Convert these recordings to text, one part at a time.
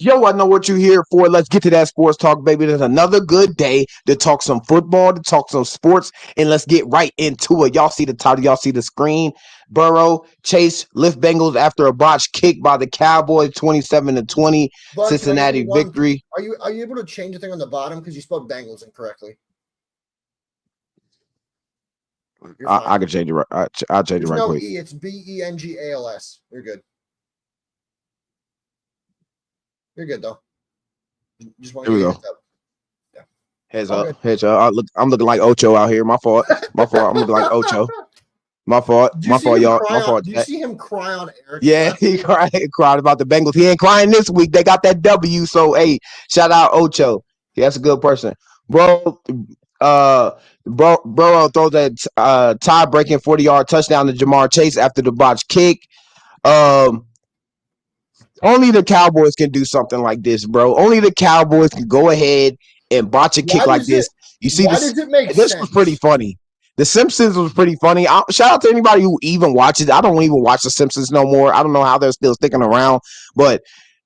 Yo, I know what you're here for. Let's get to that sports talk, baby. There's another good day to talk some football, to talk some sports, and let's get right into it. Y'all see the title, y'all see the screen. Burrow, Chase, lift Bengals after a botched kick by the Cowboys, 27-20, Bud, can I give Cincinnati you one? victory. Are you able to change the thing on the bottom because you spelled Bengals incorrectly? I can change it right. I'll change There's it right no quick. E. It's Bengals. You're good. You're good though. Just want to get heads up. Yeah. Heads up. Heads up. I'm looking like Ocho out here. My fault. My fault. I'm looking like Ocho. My fault. My fault, y'all. My fault. Do you see him cry on Eric? Yeah, he cried about the Bengals. He ain't crying this week. They got that W. So hey, shout out Ocho. That's a good person. Bro, Burrow throws that tie-breaking 40-yard touchdown to Jamar Chase after the botched kick. Only the Cowboys can do something like this, bro. Only the Cowboys can go ahead and botch a kick like this. You see, why does it make this sense? was pretty funny. The Simpsons was pretty funny. Shout out to anybody who even watches. I don't even watch The Simpsons no more. I don't know how they're still sticking around, but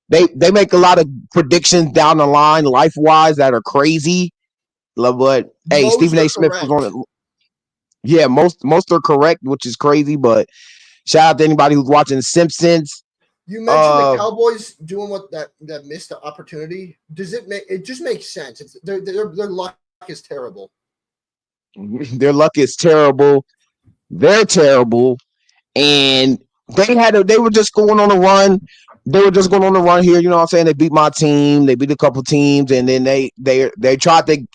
they make a lot of predictions down the line, life-wise, that are crazy. But hey, Most Stephen A. Smith was on it. Yeah, most are correct, which is crazy. But shout out to anybody who's watching The Simpsons. You mentioned the Cowboys doing that missed the opportunity. Does it make it just makes sense? It's their luck is terrible. Their luck is terrible. They're terrible, and they were just going on a run. They were just going on a run here. You know what I'm saying? They beat my team. They beat a couple teams, and then they tried to.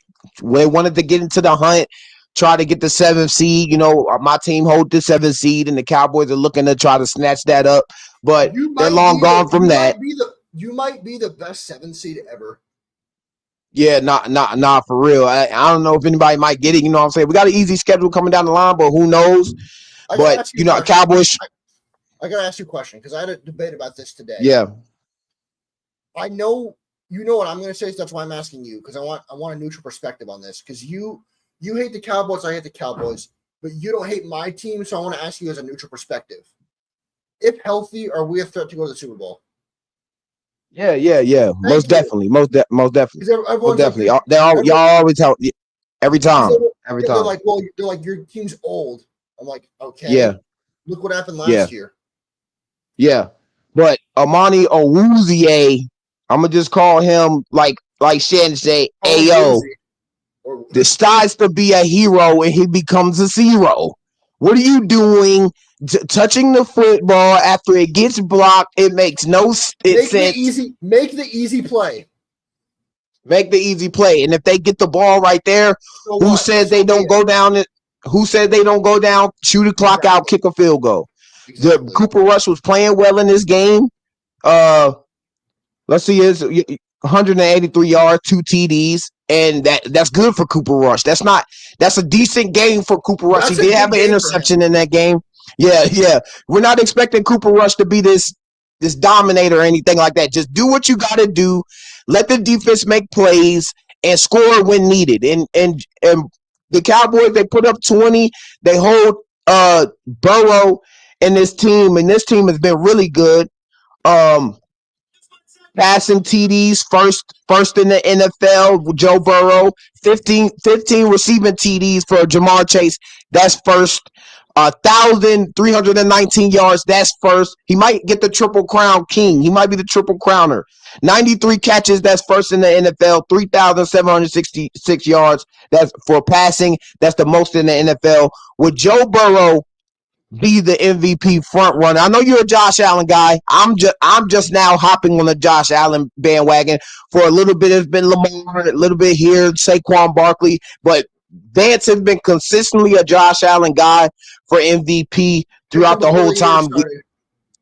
They wanted to get into the hunt. Try to get the 7th seed. You know, my team hold the 7th seed, and the Cowboys are looking to try to snatch that up. But they're long gone from that. You might be the best 7th seed ever. Yeah, not for real. I don't know if anybody might get it. You know what I'm saying? We got an easy schedule coming down the line, but who knows? But, you know, Cowboys. I got to ask you a question because I had a debate about this today. Yeah. I know you know what I'm going to say, so that's why I'm asking you because I want a neutral perspective on this because you hate the Cowboys, I hate the Cowboys, but you don't hate my team, so I want to ask you as a neutral perspective. If healthy, are we a threat to go to the Super Bowl? Yeah. Most definitely. Most definitely. Everyone's definitely. Like, y'all always help every time. Every time. They're like, your team's old. I'm like, okay. Yeah. Look what happened last year. Yeah. But Amani Owuzie, I'm gonna just call him like Shannon say, Ayo. Decides to be a hero and he becomes a zero. What are you doing? Touching the football after it gets blocked, it makes no sense. Make the easy play. Make the easy play, and if they get the ball right there, who says they don't go down? Who said they don't go down? Shoot a clock out, kick a field goal. Exactly. Cooper Rush was playing well in this game. Let's see, his 183 yards, 2 TDs, and that's good for Cooper Rush. That's a decent game for Cooper Rush. He did have an interception in that game. Yeah. We're not expecting Cooper Rush to be this dominator or anything like that. Just do what you got to do. Let the defense make plays and score when needed. And the Cowboys, they put up 20. They hold Burrow and this team has been really good. Passing TDs first in the NFL with Joe Burrow, 15 receiving TDs for Jamar Chase. That's first. 1,319 yards. That's first. He might get the Triple Crown King. He might be the Triple Crowner. 93 catches. That's first in the NFL. 3,766 yards. That's for passing. That's the most in the NFL. With Joe Burrow be the MVP front runner. I know you're a Josh Allen guy. I'm just now hopping on the Josh Allen bandwagon. For a little bit, it's been Lamar, a little bit here, Saquon Barkley, but Vance has been consistently a Josh Allen guy for MVP throughout the whole time.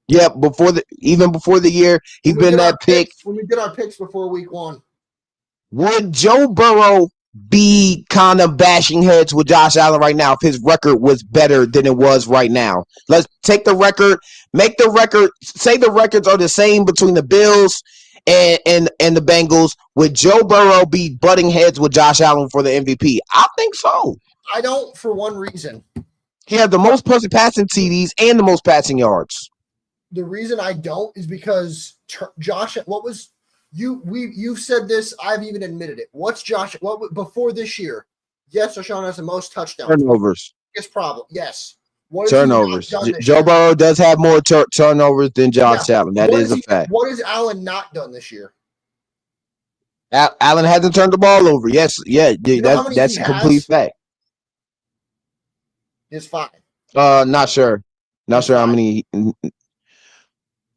Even before the year, he's been that pick. When we did our picks before week 1. Would Joe Burrow be kind of bashing heads with Josh Allen right now if his record was better than it was right now? Let's take the record, make the record, say the records are the same between the Bills and the Bengals. Would Joe Burrow be butting heads with Josh Allen for the MVP? I think so. I don't, for one reason. He had the most passing TDs and the most passing yards. The reason I don't is because Josh, what was You've said this. I've even admitted it. What's Josh? What before this year? Yes, Josh Allen has the most touchdowns. Turnovers. Biggest problem. Yes. What Turnovers. done this Joe year? Burrow does have more turnovers than Josh Allen. That is a fact. What has Allen not done this year? Allen hasn't turned the ball over. Yes, yeah, that's a complete fact. It's 5. Not sure how many. And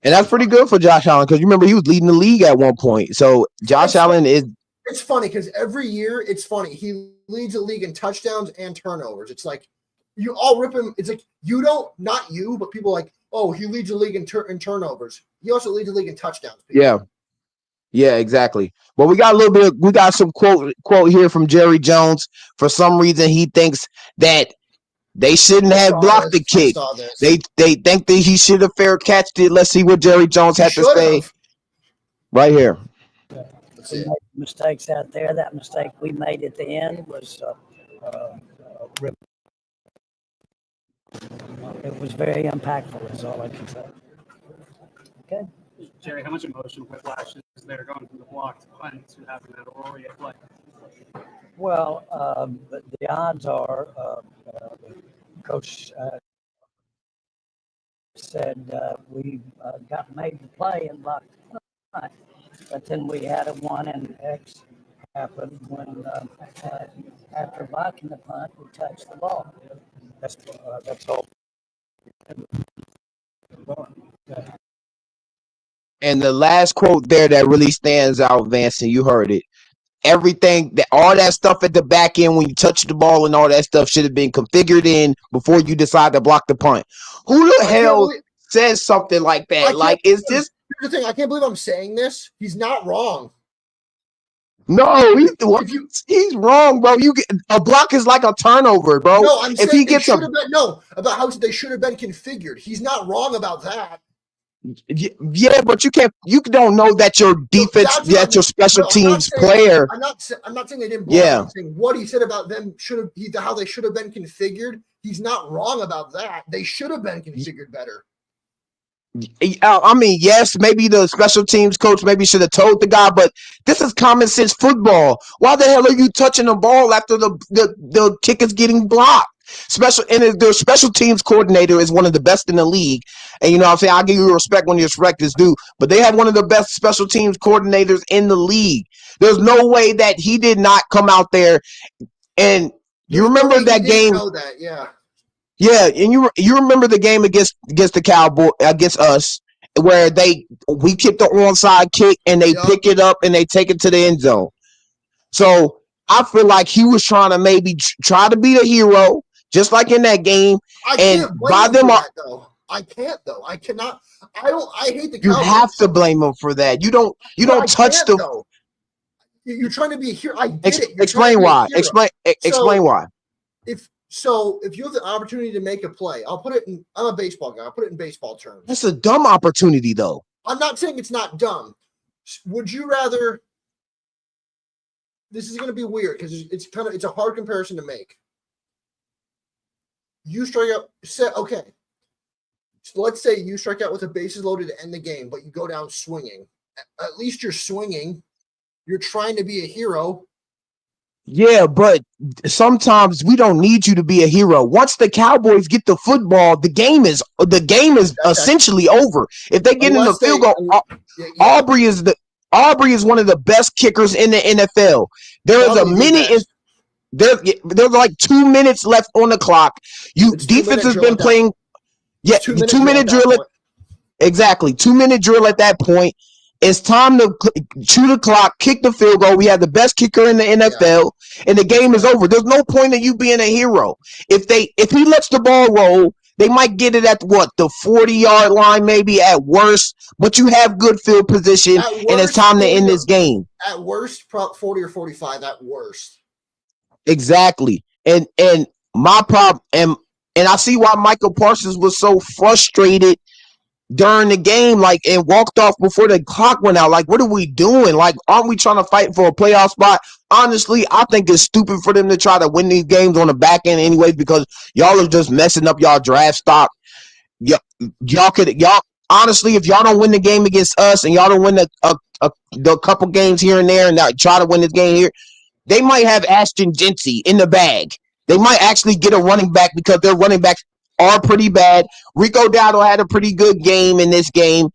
that's pretty good for Josh Allen because you remember he was leading the league at one point. So Josh Allen is. It's funny because every year it's funny. He leads the league in touchdowns and turnovers. It's like you all rip him. It's like you don't, not you, but people like, oh, he leads the league in turnovers. He also leads the league in touchdowns. People. Yeah, exactly. But we got some quote here from Jerry Jones. For some reason, he thinks that they shouldn't have blocked the kick. They think that he should have fair catched it. Let's see what Jerry Jones had to say. Right here. We made mistakes out there. That mistake we made at the end was it was very impactful. Is all I can say. Okay. Jerry, how much emotional whiplash is there going from the block to punt to having that Aurora play? Well, the odds are, Coach said we got made the play and blocked the punt, but then we had a 1 and X happen when after blocking the punt, we touched the ball. That's all. And the last quote there that really stands out, Vance, and you heard it. All that stuff at the back end when you touch the ball and all that stuff should have been configured in before you decide to block the punt. Who the hell says something like that? Like, is this? Here's the thing. I can't believe I'm saying this. He's not wrong. No, he's wrong, bro. A block is like a turnover, bro. No, I'm saying if he gets about how they should have been configured. He's not wrong about that. Yeah, but you don't know that your defense, your special teams player. I'm not saying they didn't block. Yeah. I'm saying what he said about them how they should have been configured. He's not wrong about that. They should have been configured better. I mean, yes, maybe the special teams coach maybe should have told the guy, but this is common sense football. Why the hell are you touching the ball after the kick is getting blocked? Their special teams coordinator is one of the best in the league. And you know what I'm saying? I'll give you respect when your respect is due. But they have one of the best special teams coordinators in the league. There's no way that he did not come out there. And you remember that game? Know that, yeah. Yeah, and you remember the game against the Cowboys, against us, where we kicked the onside kick and they pick it up and they take it to the end zone. So I feel like he was trying to maybe try to be the hero, just like in that game. I can't though. I cannot. I hate the Cowboys. You have to blame him for that. You don't touch the. Though. You're trying to be a hero. I get it. Explain why. Explain why. If you have the opportunity to make a play, I'll put it in. I'm a baseball guy. I'll put it in baseball terms. That's a dumb opportunity, though. I'm not saying it's not dumb. Would you rather? This is going to be weird because it's a hard comparison to make. You strike out. Okay. So let's say you strike out with the bases loaded to end the game, but you go down swinging. At least you're swinging. You're trying to be a hero. Yeah, but sometimes we don't need you to be a hero. Once the Cowboys get the football, the game is essentially over. If they get in the field goal, Aubrey is one of the best kickers in the NFL. There is a minute. There's like 2 minutes left on the clock. Defense has been playing. Yeah, 2 minute drill. Exactly, 2 minute drill at that point. It's time to shoot the clock, kick the field goal. We have the best kicker in the NFL, and the game is over. There's no point in you being a hero. If he lets the ball roll, they might get it at the 40-yard line, maybe at worst. But you have good field position, and it's time to end this game. At worst, 40 or 45. At worst. Exactly, and my problem, and I see why Michael Parsons was so frustrated during the game, and walked off before the clock went out. Like, what are we doing? Like, aren't we trying to fight for a playoff spot? Honestly, I think it's stupid for them to try to win these games on the back end anyways, because y'all are just messing up y'all draft stock. Y'all honestly, if y'all don't win the game against us and y'all don't win a the couple games here and there and try to win this game here, they might have Ashton Jincy in the bag. They might actually get a running back because their running backs are pretty bad. Rico Dowdle had a pretty good game in this game,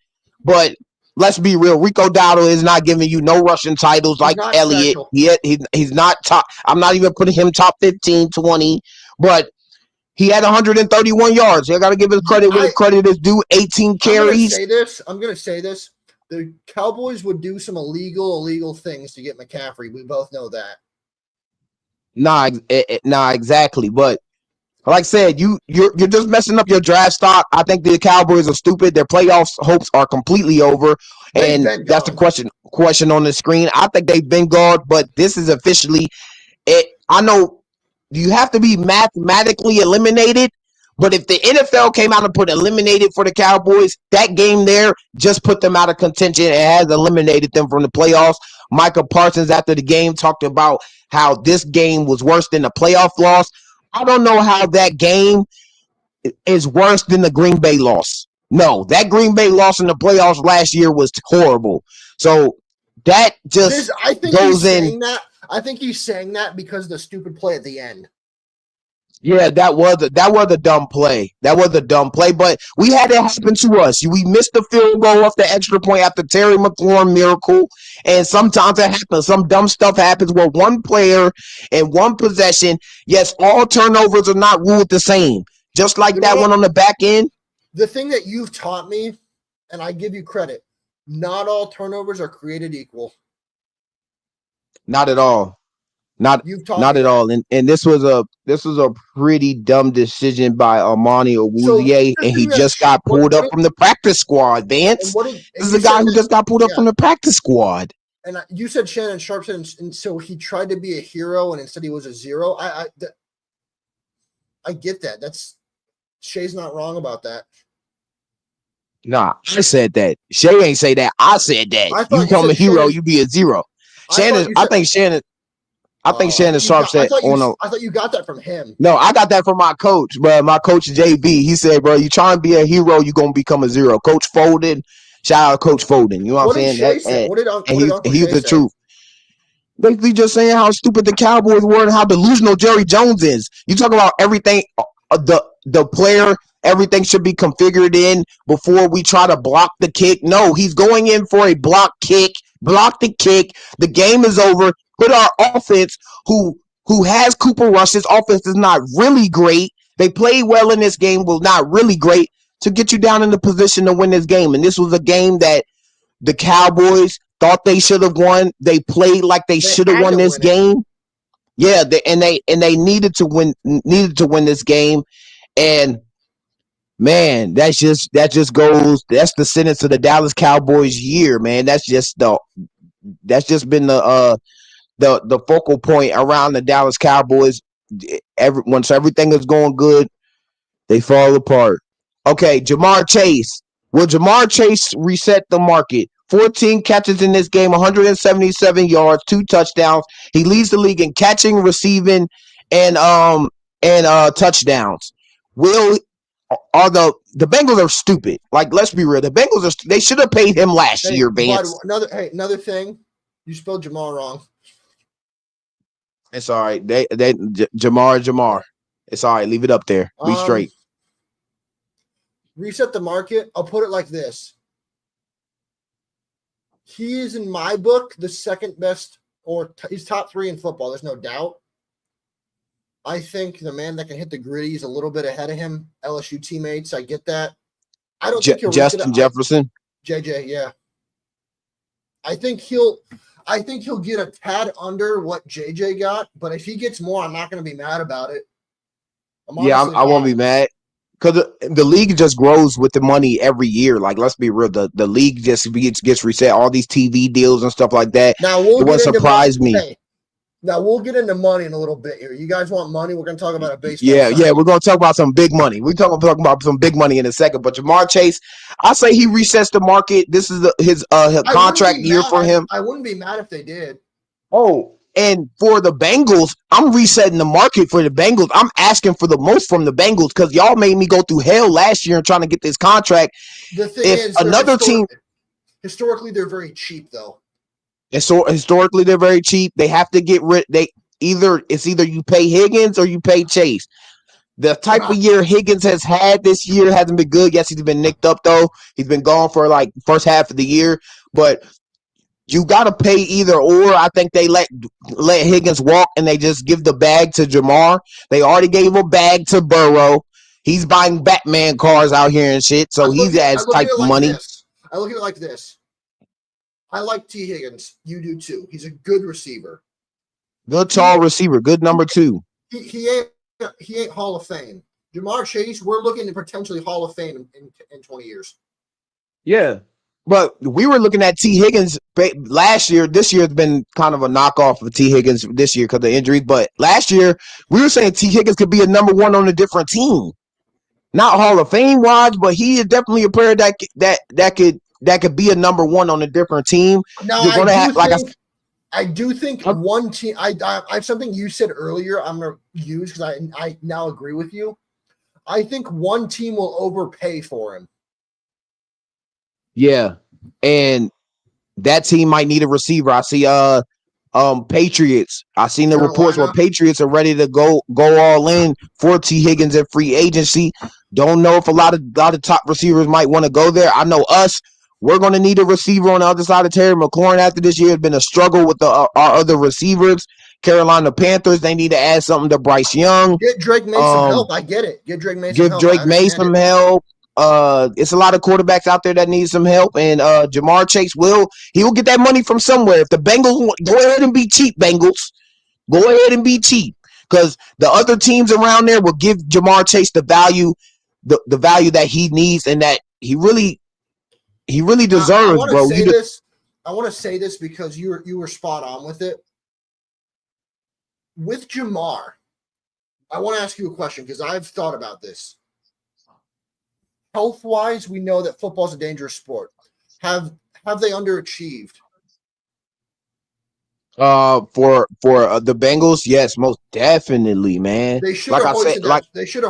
but let's be real. Rico Dowdle is not giving you no rushing titles like Elliott. He's not top. I'm not even putting him top 15, 20, but he had 131 yards. I got to give his credit where his credit is due. 18 carries. I'm going to say this. The Cowboys would do some illegal things to get McCaffrey. We both know that. Nah, exactly. But like I said, you're just messing up your draft stock. I think the Cowboys are stupid. Their playoffs hopes are completely over, and that's the question on the screen. I think they've been gone, but this is officially it. I know you have to be mathematically eliminated, but if the NFL came out and put eliminated for the Cowboys, that game there just put them out of contention and has eliminated them from the playoffs. Micah Parsons after the game talked about how this game was worse than the playoff loss. I don't know how that game is worse than the Green Bay loss. No, that Green Bay loss in the playoffs last year was horrible. So that just goes in. I think he's saying that because of the stupid play at the end. Yeah, that was a dumb play. That was a dumb play, but we had it happen to us. We missed the field goal off the extra point after Terry McLaurin miracle, and sometimes it happens. Some dumb stuff happens where one player in one possession. Yes, all turnovers are not ruled the same. Just like that one on the back end. The thing that you've taught me, and I give you credit, not all turnovers are created equal. Not at all. Not at all. And this was a pretty dumb decision by Armani Owuzie, and he just got pulled up from the practice squad, Vance. This is a guy who just got pulled up from the practice squad. And you said Shannon Sharp said, and so he tried to be a hero, and instead he was a zero. I get that. Shay's not wrong about that. Nah, I said that. Shay ain't say that. I said that. You become a hero, you be a zero. I think Shannon Sharp said I thought you got that from him. No, I got that from my coach, bro. My coach JB. He said, bro, you trying to be a hero, you're gonna become a zero. Coach Foden, shout out Coach Foden. You know what I'm saying? He's the truth. Basically just saying how stupid the Cowboys were and how delusional Jerry Jones is. You talk about everything, the player, everything should be configured in before we try to block the kick. No, he's going in for a block kick. Block the kick. The game is over. Put our offense, who has Cooper Rush, his offense is not really great. They played well in this game, was not really great, to get you down in the position to win this game. And this was a game that the Cowboys thought they should have won. They played like they should have won this game. Yeah, they needed to win this game. And man, that just goes. That's the sentence of the Dallas Cowboys year, man. That's just been the focal point around the Dallas Cowboys. Once everything is going good, they fall apart. Okay, Jamar Chase. Will Jamar Chase reset the market? 14 catches in this game, 177 yards, 2 touchdowns. He leads the league in catching, receiving, and touchdowns. The Bengals are stupid. Like, let's be real. The Bengals they should have paid him last year, Vance. Another thing. You spelled Jamar wrong. It's all right. Jamar. It's all right. Leave it up there. Be straight. Reset the market. I'll put it like this. He is, in my book, the second best, or he's top 3 in football. There's no doubt. I think the man that can hit the gritty is a little bit ahead of him. LSU teammates, I get that. I don't think he'll Justin Jefferson. JJ, yeah. I think he'll get a tad under what JJ got, but if he gets more, I'm not going to be mad about it. I won't be mad because the league just grows with the money every year. Like, let's be real, the league just gets reset. All these TV deals and stuff like that. Now it won't surprise me. Okay. Now we'll get into money in a little bit here. You guys want money? We're going to talk about a baseball. Yeah, we're going to talk about some big money. We're talking about some big money in a second. But Jamar Chase, I say he resets the market. This is his contract year for him. I wouldn't be mad if they did. Oh, and for the Bengals, I'm resetting the market for the Bengals. I'm asking for the most from the Bengals because y'all made me go through hell last year and trying to get this contract. The thing is, another team. Historically, they're very cheap, though. And so historically, they're very cheap. They have to get rid. It's either you pay Higgins or you pay Chase. The type of year Higgins has had this year hasn't been good. Yes, he's been nicked up though. He's been gone for like first half of the year, but you got to pay either or. I think they let Higgins walk and they just give the bag to Jamar. They already gave a bag to Burrow. He's buying Batman cars out here and shit, so he has type money. I look at it like this. I like T. Higgins. You do too. He's a good receiver. Good tall receiver. Good number 2. He ain't Hall of Fame. Jamar Chase, we're looking at potentially Hall of Fame in 20 years. Yeah. But we were looking at T. Higgins last year. This year has been kind of a knockoff of T. Higgins this year because of injuries. But last year, we were saying T. Higgins could be a number 1 on a different team. Not Hall of Fame wise, but he is definitely a player that could be a number 1 on a different team. Now, I do think one team. I something you said earlier. I'm gonna use because I now agree with you. I think one team will overpay for him. Yeah, and that team might need a receiver. I see Patriots. I seen the reports where Patriots are ready to go all in for T. Higgins at free agency. Don't know if a lot of top receivers might want to go there. I know we're going to need a receiver on the other side of Terry McLaurin after this year. Has been a struggle with our other receivers. Carolina Panthers, they need to add something to Bryce Young. Get Drake May some help. I get it. Get Drake May some help. Give Drake May some help. It's a lot of quarterbacks out there that need some help, and Jamar Chase will get that money from somewhere. If the Bengals go ahead and be cheap, Bengals, go ahead and be cheap, because the other teams around there will give Jamar Chase the value that he needs and that he really deserves, bro. I want to say this because you were spot on with it. With Jamar, I want to ask you a question because I've thought about this. Health-wise, we know that football is a dangerous sport. Have they underachieved? For the Bengals, yes, most definitely, man. They should have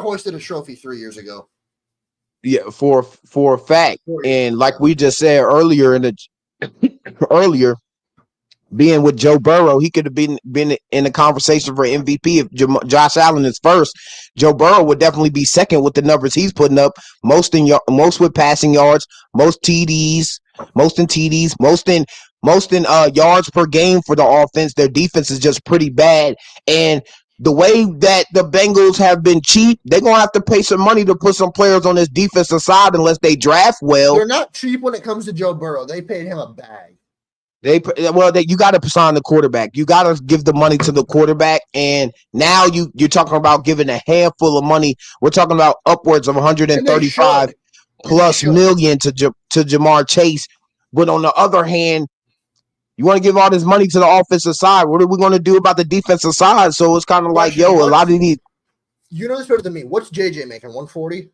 hoisted a trophy 3 years ago. Yeah, for a fact, and like we just said earlier being with Joe Burrow, he could have been in the conversation for MVP. If Josh Allen is first, Joe Burrow would definitely be second with the numbers he's putting up. Most with passing yards, most in yards per game for the offense. Their defense is just pretty bad, and the way that the Bengals have been cheap, they're going to have to pay some money to put some players on this defensive side unless they draft well. They're not cheap when it comes to Joe Burrow. They paid him a bag. You got to sign the quarterback. You got to give the money to the quarterback, and now you're talking about giving a handful of money. We're talking about upwards of 135 plus million to Jamar Chase. But on the other hand, you want to give all this money to the offensive side. What are we going to do about the defensive side? So it's kind of like, a lot of these. You know this better than me. What's JJ making? 140?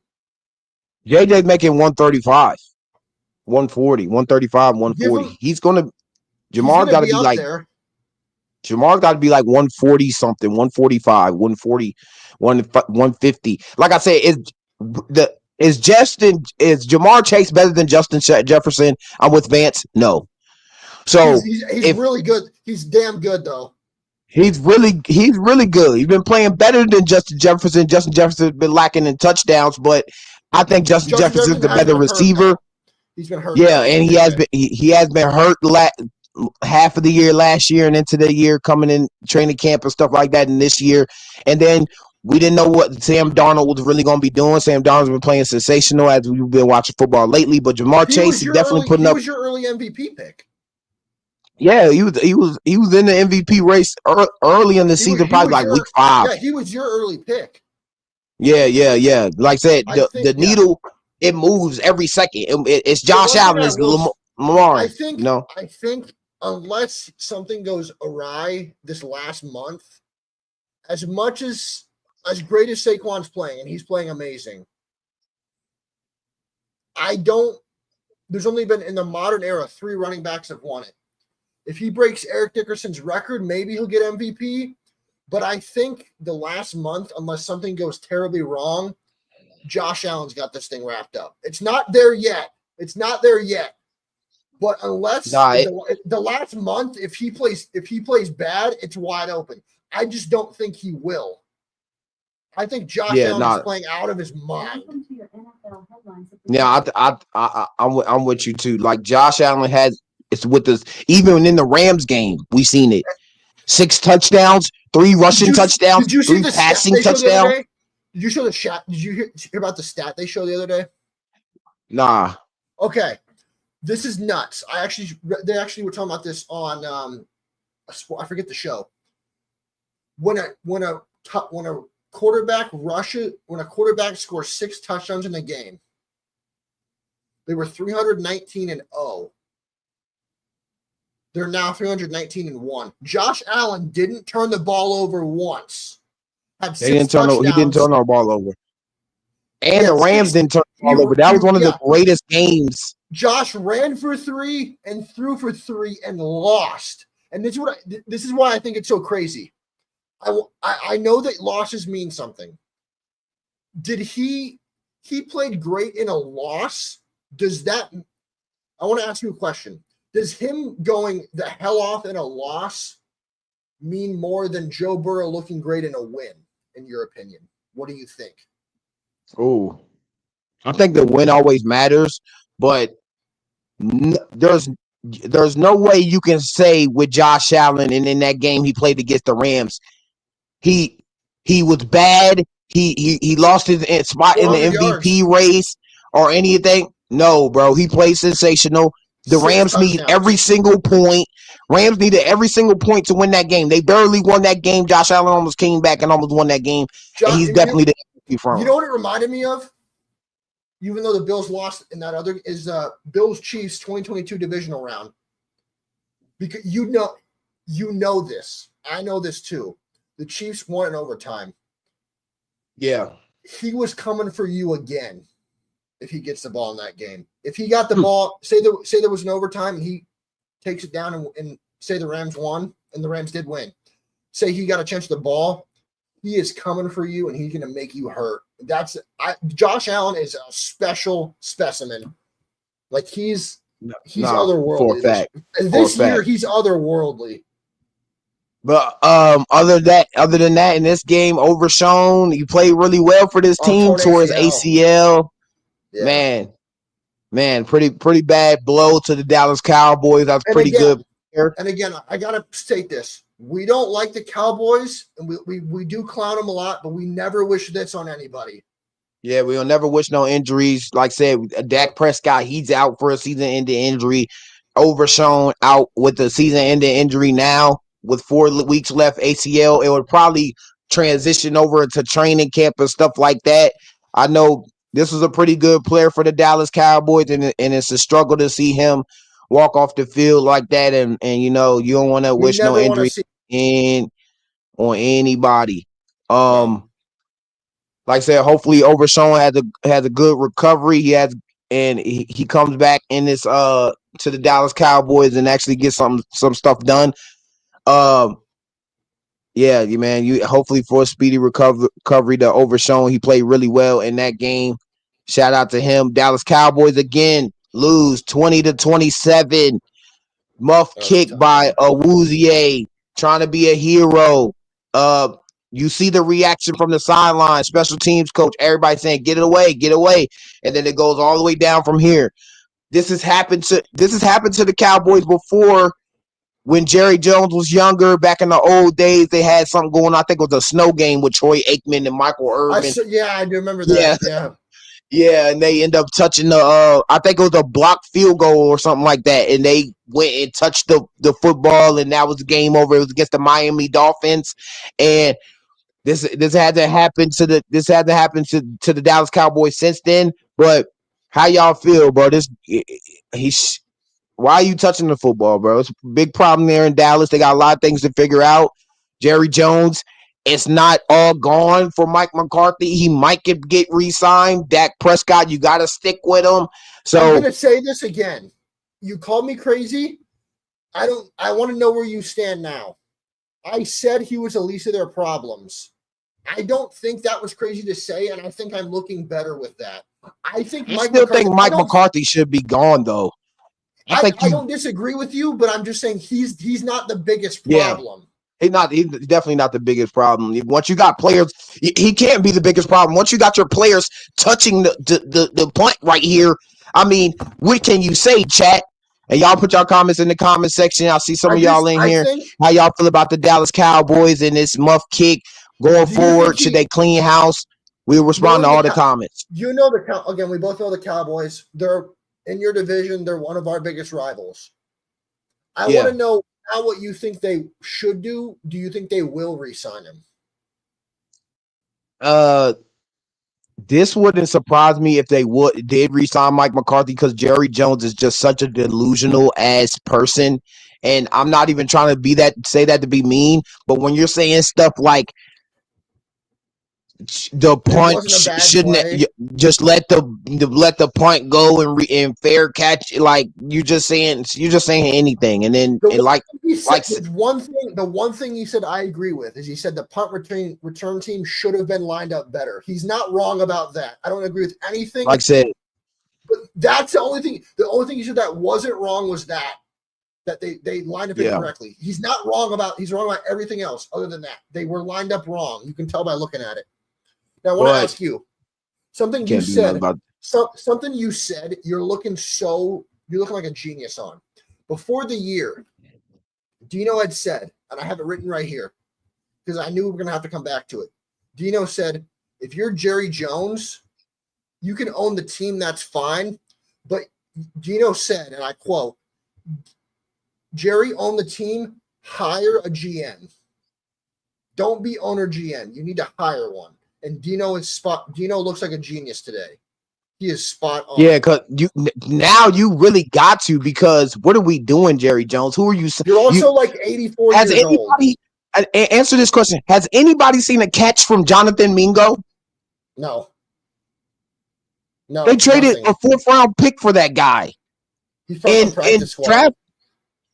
JJ's making 135, 140, 135, 140. Jamar's got to be like there. Jamar's got to be like 140 something, 145, 140, 150. Like I said, is Jamar Chase better than Justin Jefferson? I'm with Vance. No. So he's really good. He's damn good though. He's really good. He's been playing better than Justin Jefferson. Justin Jefferson's been lacking in touchdowns, but I think Justin Jefferson's the better receiver. He's been hurt. Yeah, and he has been hurt half of the year last year and into the year coming in training camp and stuff like that in this year. And then we didn't know what Sam Darnold was really going to be doing. Sam Darnold's been playing sensational as we've been watching football lately, but Jamar Chase is definitely putting up. He was your early MVP pick. Yeah, he was in the MVP race early in the season, probably like week 5. Yeah, he was your early pick. Yeah. Like I said, the needle, it moves every second. It's Josh Allen, it's Lamar. I think unless something goes awry this last month, as great as Saquon's playing, and he's playing amazing, there's only been in the modern era 3 running backs have won it. If he breaks Eric Dickerson's record, maybe he'll get MVP. But I think the last month, unless something goes terribly wrong, Josh Allen's got this thing wrapped up. It's not there yet. But unless the last month, if he plays bad, it's wide open. I just don't think he will. I think Josh Allen is playing out of his mind. Yeah, I'm with you too. Like Josh Allen it's with us. Even in the Rams game, we seen it. 6 touchdowns, 3 rushing touchdowns, 3 passing touchdowns. Did you show the stat? Did you hear about the stat they showed the other day? Nah. Okay, this is nuts. They actually were talking about this on I forget the show. When a quarterback scores 6 touchdowns in a game, they were 319-0. They're now 319-1. Josh Allen didn't turn the ball over once. He didn't turn the ball over. And the Rams didn't turn the ball over. That was one of the greatest games. Josh ran for 3 and threw for 3 and lost. And this is why I think it's so crazy. I know that losses mean something. Did he played great in a loss? I want to ask you a question. Does him going the hell off in a loss mean more than Joe Burrow looking great in a win, in your opinion? What do you think? Oh, I think the win always matters, but there's no way you can say with Josh Allen and in that game he played against the Rams, he was bad. He lost his spot in the MVP race or anything. No, bro, he played sensational. The Rams need every single point. Rams needed every single point to win that game. They barely won that game. Josh Allen almost came back and almost won that game. And he's definitely the MVP front. You know what it reminded me of? Even though the Bills lost in that other is Bills Chiefs 2022 divisional round. Because you know this. I know this too. The Chiefs won in overtime. Yeah. He was coming for you again if he gets the ball in that game. If he got the ball, say there was an overtime and he takes it down and say the Rams won and the Rams did win. Say he got a chance at the ball, he is coming for you and he's going to make you hurt. Josh Allen is a special specimen. Like he's otherworldly. This year he's otherworldly. But other than that, in this game, Overshown, he played really well for this team towards ACL. Yeah. Man, pretty bad blow to the Dallas Cowboys. That's pretty good. And again, I gotta state this: we don't like the Cowboys, and we do clown them a lot, but we never wish this on anybody. Yeah, we'll never wish no injuries. Like I said, Dak Prescott, he's out for a season-ending injury. Overshown out with the season-ending injury now. With 4 weeks left, ACL, it would probably transition over to training camp and stuff like that. I know this was a pretty good player for the Dallas Cowboys, and it's a struggle to see him walk off the field like that. And you know, you don't want to wish no injury on anybody. Like I said, hopefully Overshown has a good recovery. He comes back in this to the Dallas Cowboys and actually gets some stuff done. Yeah, man. You hopefully for a speedy recovery to Overshown. He played really well in that game. Shout out to him. Dallas Cowboys again lose 20-27. Muffed kick by Awuzie, trying to be a hero. You see the reaction from the sideline, special teams coach, everybody saying, get it away, and then it goes all the way down from here. This has happened to the Cowboys before. When Jerry Jones was younger, back in the old days, they had something going on. I think it was a snow game with Troy Aikman and Michael Irvin. I do remember that. Yeah, and they end up touching I think it was a blocked field goal or something like that, and they went and touched the football, and that was the game over. It was against the Miami Dolphins, and this hasn't happened to the Dallas Cowboys since then. But how y'all feel, bro? Why are you touching the football, bro? It's a big problem there in Dallas. They got a lot of things to figure out. Jerry Jones, it's not all gone for Mike McCarthy. He might get re-signed. Dak Prescott, you got to stick with him. So I'm going to say this again. You called me crazy. I want to know where you stand now. I said he was the least of their problems. I don't think that was crazy to say, and I think I'm looking better with that. I think Mike McCarthy should be gone, though. I don't disagree with you, but I'm just saying he's not the biggest problem. Yeah. He's definitely not the biggest problem. Once you got players, he can't be the biggest problem. Once you got your players touching the punt right here, I mean, what can you say, chat? And y'all put your comments in the comment section. I see some of y'all in here. How y'all feel about the Dallas Cowboys and this muff kick going forward? Should they clean house? We'll respond to all the comments. You know again, we both know the Cowboys. They're in your division. They're one of our biggest rivals. I want to know now what you think they should do. Do you think they will re-sign him? This wouldn't surprise me if they did re-sign Mike McCarthy, because Jerry Jones is just such a delusional ass person. And I'm not even trying to say that to be mean, but when you're saying stuff like the punt shouldn't just let the punt go and fair catch, like you're just saying anything, and then the one thing he said I agree with is he said the punt return team should have been lined up better. He's not wrong about that. I don't agree with anything. Like I said, but that's the only thing. The only thing he said that wasn't wrong was that they lined up incorrectly. He's not wrong he's wrong about everything else other than that. They were lined up wrong. You can tell by looking at it. Now, I want to ask you something you said. Something you said. You're looking like a genius on. Before the year, Dino had said, and I have it written right here because I knew we were going to have to come back to it. Dino said, if you're Jerry Jones, you can own the team. That's fine. But Dino said, and I quote, Jerry, own the team, hire a GM. Don't be owner GM. You need to hire one. And Dino looks like a genius today. He is spot on. Yeah, because you really got to, because what are we doing, Jerry Jones? Who are you? You're also like 84 years old. Answer this question. Has anybody seen a catch from Jonathan Mingo? No. They traded a 4th round pick for that guy.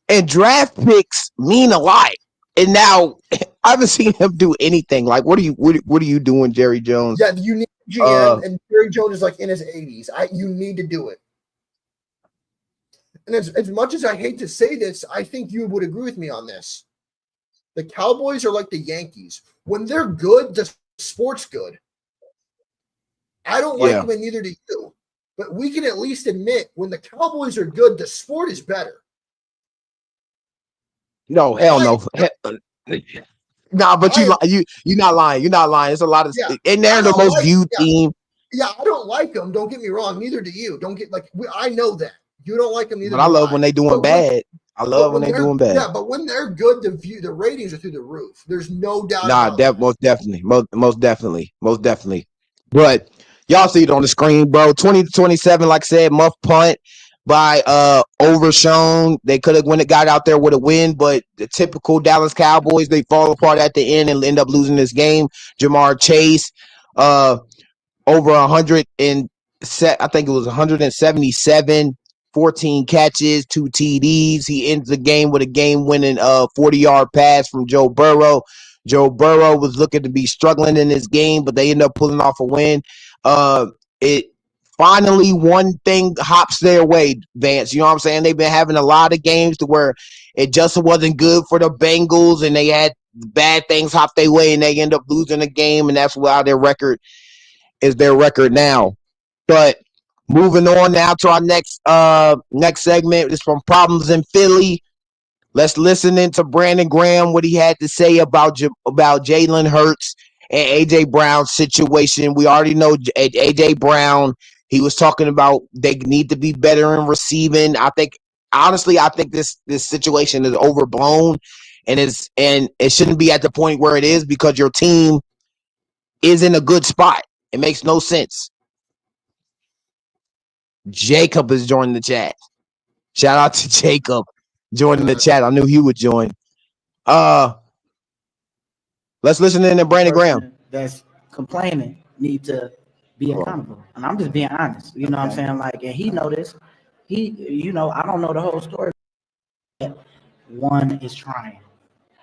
And draft picks mean a lot. And now I haven't seen him do anything. Like, what are you doing, Jerry Jones? Yeah, you need a GM, and Jerry Jones is like in his 80s. You need to do it. And as much as I hate to say this, I think you would agree with me on this. The Cowboys are like the Yankees. When they're good, the sport's good. I don't like them, and neither do you. But we can at least admit when the Cowboys are good, the sport is better. No, hell no. Nah, but you're not lying. You're not lying. It's a lot of and they're the most viewed team. Yeah, I don't like them. Don't get me wrong. Neither do you. Don't get I know that you don't like them neither. But I love when they doing bad. I love when they doing bad. Yeah, but when they're good, the ratings are through the roof. There's no doubt. Most definitely. But y'all see it on the screen, bro. 20-27, like I said, muff punt by Overshown. They could have got out there with a win, but the typical Dallas Cowboys, they fall apart at the end and end up losing this game. Jamar Chase, over 100 and I think it was 177, 14 catches, 2 TDs. He ends the game with a game-winning 40-yard pass from Joe Burrow. Joe Burrow was looking to be struggling in this game, but they end up pulling off a win. It finally, one thing hops their way, Vance. You know what I'm saying? They've been having a lot of games to where it just wasn't good for the Bengals, and they had bad things hop their way, and they end up losing the game, and that's why their record is their record now. But moving on now to our next segment is from Problems in Philly. Let's listen into Brandon Graham, what he had to say about Jalen Hurts and AJ Brown's situation. We already know AJ Brown. He was talking about they need to be better in receiving. I think this situation is overblown, and it shouldn't be at the point where it is, because your team is in a good spot. It makes no sense. Jacob is joining the chat. Shout out to Jacob joining the chat. I knew he would join. Let's listen to Brandon Graham. That's complaining need to be accountable. And I'm just being honest. You know what I'm saying? Like, and he noticed. I don't know the whole story. One is trying.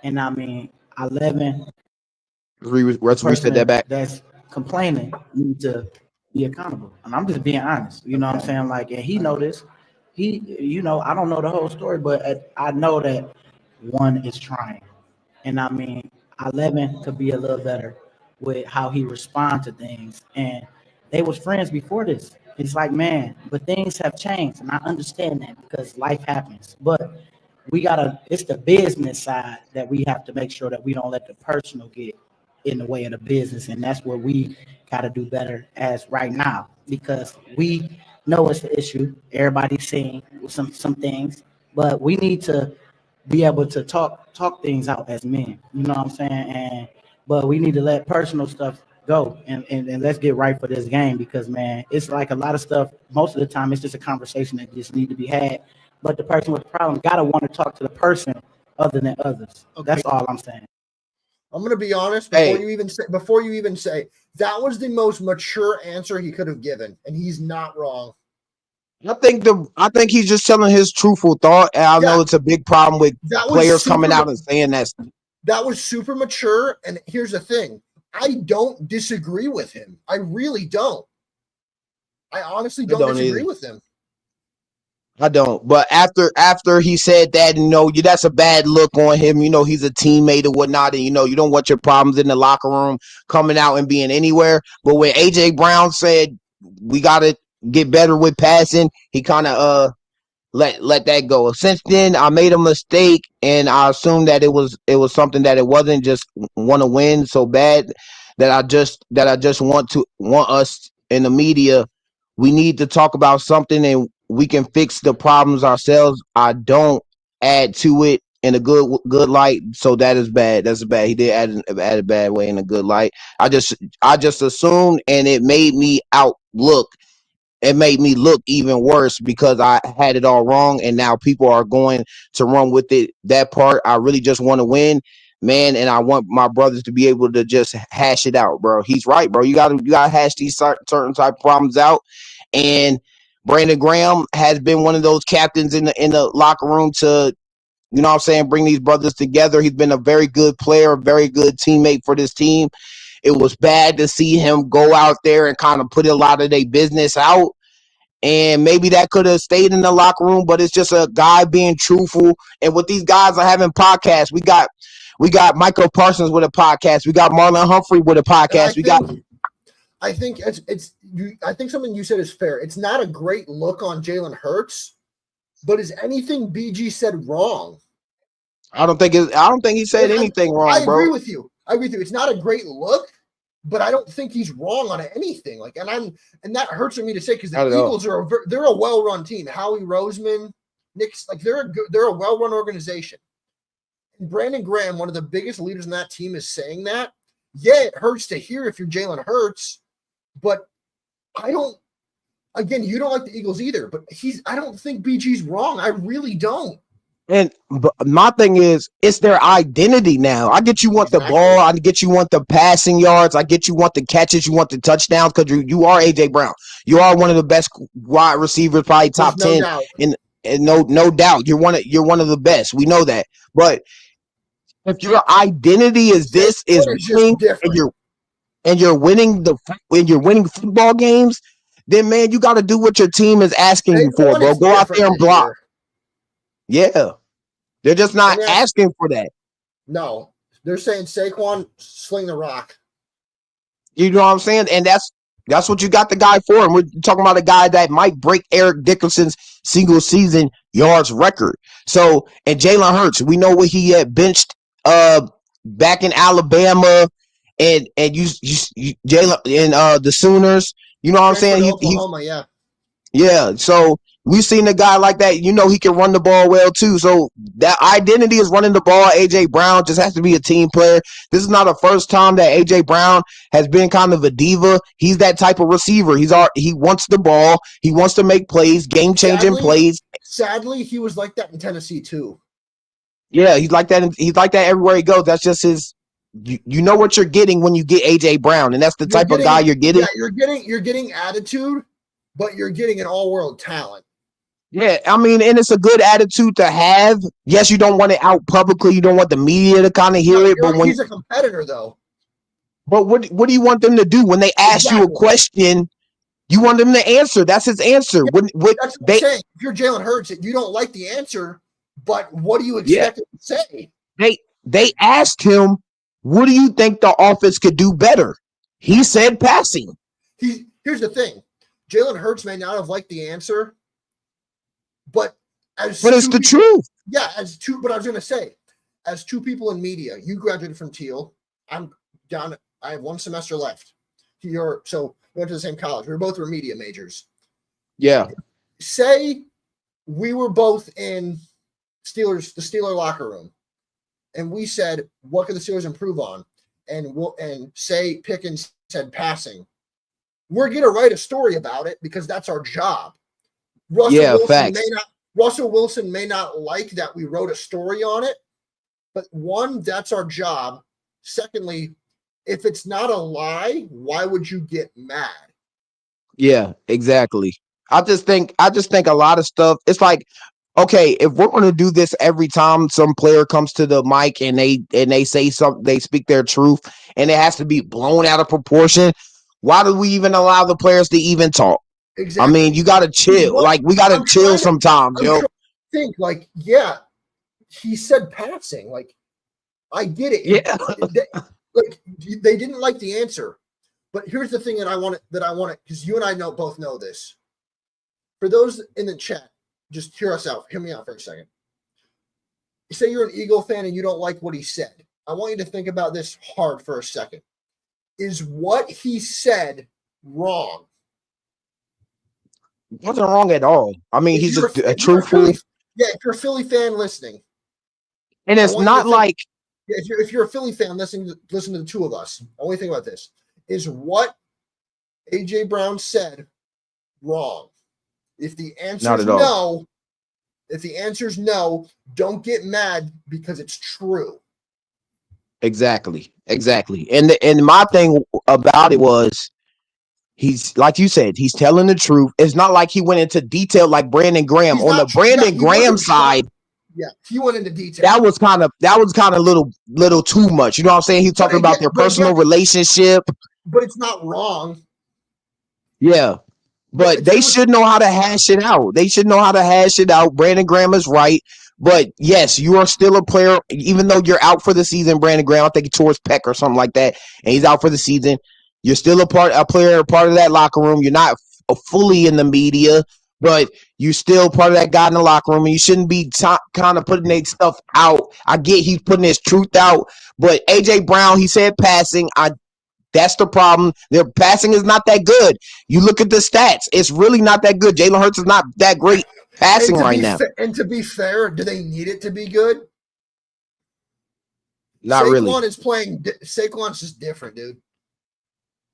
And I mean, 11. Reset that back. That's complaining need to be accountable. And I'm just being honest. You know what I'm saying? Like, and he noticed. I don't know the whole story, but I know that one is trying. And I mean, 11 could be a little better with how he responds to things. And they was friends before this. It's like, man, but things have changed. And I understand that because life happens. But it's the business side that we have to make sure that we don't let the personal get in the way of the business. And that's where we got to do better as right now, because we know it's an issue. Everybody's seeing some things, but we need to be able to talk things out as men. You know what I'm saying? But we need to let personal stuff go and let's get right for this game, because man, it's like a lot of stuff. Most of the time, it's just a conversation that just need to be had. But the person with the problem gotta want to talk to the person other than others. Okay. That's all I'm saying. I'm gonna be honest. Before you even say that was the most mature answer he could have given, and he's not wrong. I think he's just telling his truthful thought. And I know it's a big problem with players coming out and saying that. That was super mature. And here's the thing: I don't disagree with him. I really don't. I honestly don't disagree with him. I don't. But after he said that, that's a bad look on him. He's a teammate or whatnot, and you don't want your problems in the locker room coming out and being anywhere. But when AJ Brown said we gotta get better with passing, he kind of let that go. Since then, I made a mistake, and I assumed that it was something that it wasn't just want to win so bad that I just want us in the media. We need to talk about something, and we can fix the problems ourselves. I don't add to it in a good light, so that is bad. That's bad. He did add a bad way in a good light. I just assumed, and it made me look even worse because I had it all wrong, and now people are going to run with it. That part, I really just want to win, man, and I want my brothers to be able to just hash it out, bro. He's right, bro. You gotta hash these certain type of problems out, and Brandon Graham has been one of those captains in the locker room to, you know what I'm saying, bring these brothers together. He's been a very good player, a very good teammate for this team. It was bad to see him go out there and kind of put a lot of their business out. And maybe that could have stayed in the locker room, but it's just a guy being truthful. And with these guys are having podcasts, we got Michael Parsons with a podcast. We got Marlon Humphrey with a podcast. I think I think something you said is fair. It's not a great look on Jalen Hurts, but is anything BG said wrong? I don't think he said anything wrong, bro. I agree with you. It's not a great look, but I don't think he's wrong on anything. And that hurts for me to say because the Eagles they're a well-run team. Howie Roseman, Nick's they're a well-run organization. And Brandon Graham, one of the biggest leaders in that team, is saying that. Yeah, it hurts to hear if you're Jalen Hurts, but I don't. Again, you don't like the Eagles either, but I don't think BG's wrong. I really don't. And my thing is, it's their identity now. I get you want the ball. I get you want the passing yards. I get you want the catches. You want the touchdowns because you are AJ Brown. You are one of the best wide receivers, probably top 10. And no doubt, you're one of the best. We know that. But if your identity is winning, and you're winning football games, then man, you got to do what your team is asking you for, bro. Go out there and block. Yeah. They're just not asking for that. No. They're saying Saquon, sling the rock. You know what I'm saying? And that's what you got the guy for. And we're talking about a guy that might break Eric Dickerson's single season yards record. So, and Jalen Hurts, we know what he had benched back in Alabama and you Jalen in the Sooners. You know what I'm saying? Oklahoma, yeah. So we've seen a guy like that. He can run the ball well too. So that identity is running the ball. AJ Brown just has to be a team player. This is not the first time that AJ Brown has been kind of a diva. He's that type of receiver. He wants the ball. He wants to make plays, game-changing plays. Sadly, he was like that in Tennessee too. Yeah, he's like that. He's like that everywhere he goes. That's just his. You know what you're getting when you get AJ Brown, and that's the type of guy you're getting. Yeah, you're getting attitude, but you're getting an all-world talent. Yeah, I mean, and it's a good attitude to have. Yes, you don't want it out publicly. You don't want the media to kind of hear it. But he's a competitor, though. But what do you want them to do when they ask you a question? You want him to answer. That's his answer. Yeah, What that's what I'm saying. If you're Jalen Hurts, you don't like the answer, but what do you expect him to say? They asked him, what do you think the offense could do better? He said passing. Here's the thing. Jalen Hurts may not have liked the answer, but it's the truth. Yeah, but I was gonna say, as two people in media, you graduated from Teal. I'm down. I have one semester left. So we went to the same college. We both were media majors. Yeah. Say we were both in the Steeler locker room, and we said, what can the Steelers improve on? And say Pickens said passing. We're gonna write a story about it because that's our job. Russell Wilson may not like that we wrote a story on it, but one, that's our job. Secondly, if it's not a lie, why would you get mad? Yeah, exactly. I just think a lot of stuff. It's like, okay, if we're going to do this every time some player comes to the mic and they say something, they speak their truth, and it has to be blown out of proportion. Why do we even allow the players to even talk? Exactly. I mean, you got to chill. We got to chill sometimes, yo. Think he said passing. I get it. Yeah. They didn't like the answer. But here's the thing that I want because you and I both know this. For those in the chat, just hear me out for a second. You say you're an Eagle fan and you don't like what he said. I want you to think about this hard for a second. Is what he said wrong? It wasn't wrong at all. I mean, he's just a truthful. If you're a Philly fan listening. And it's not like. If you're a Philly fan, listen to the two of us. I want you to think about this. Is what A.J. Brown said wrong? If the answer is no, don't get mad because it's true. Exactly. And my thing about it was, he's like you said, he's telling the truth. It's not like he went into detail like Brandon Graham. On the Brandon Graham side. Yeah, he went into detail. That was kind of little too much. You know what I'm saying? He's talking about their personal relationship. But it's not wrong. Yeah. But they should know how to hash it out. Brandon Graham is right. But yes, you are still a player, even though you're out for the season. Brandon Graham, I think he tore his pec or something like that, and he's out for the season. You're still a part of that locker room. You're not fully in the media, but you're still part of that guy in the locker room, and you shouldn't be kind of putting that stuff out. I get he's putting his truth out, but A.J. Brown, he said passing. That's the problem. Their passing is not that good. You look at the stats; it's really not that good. Jalen Hurts is not that great passing right now. And to be fair, do they need it to be good? Not really. Saquon's just different, dude.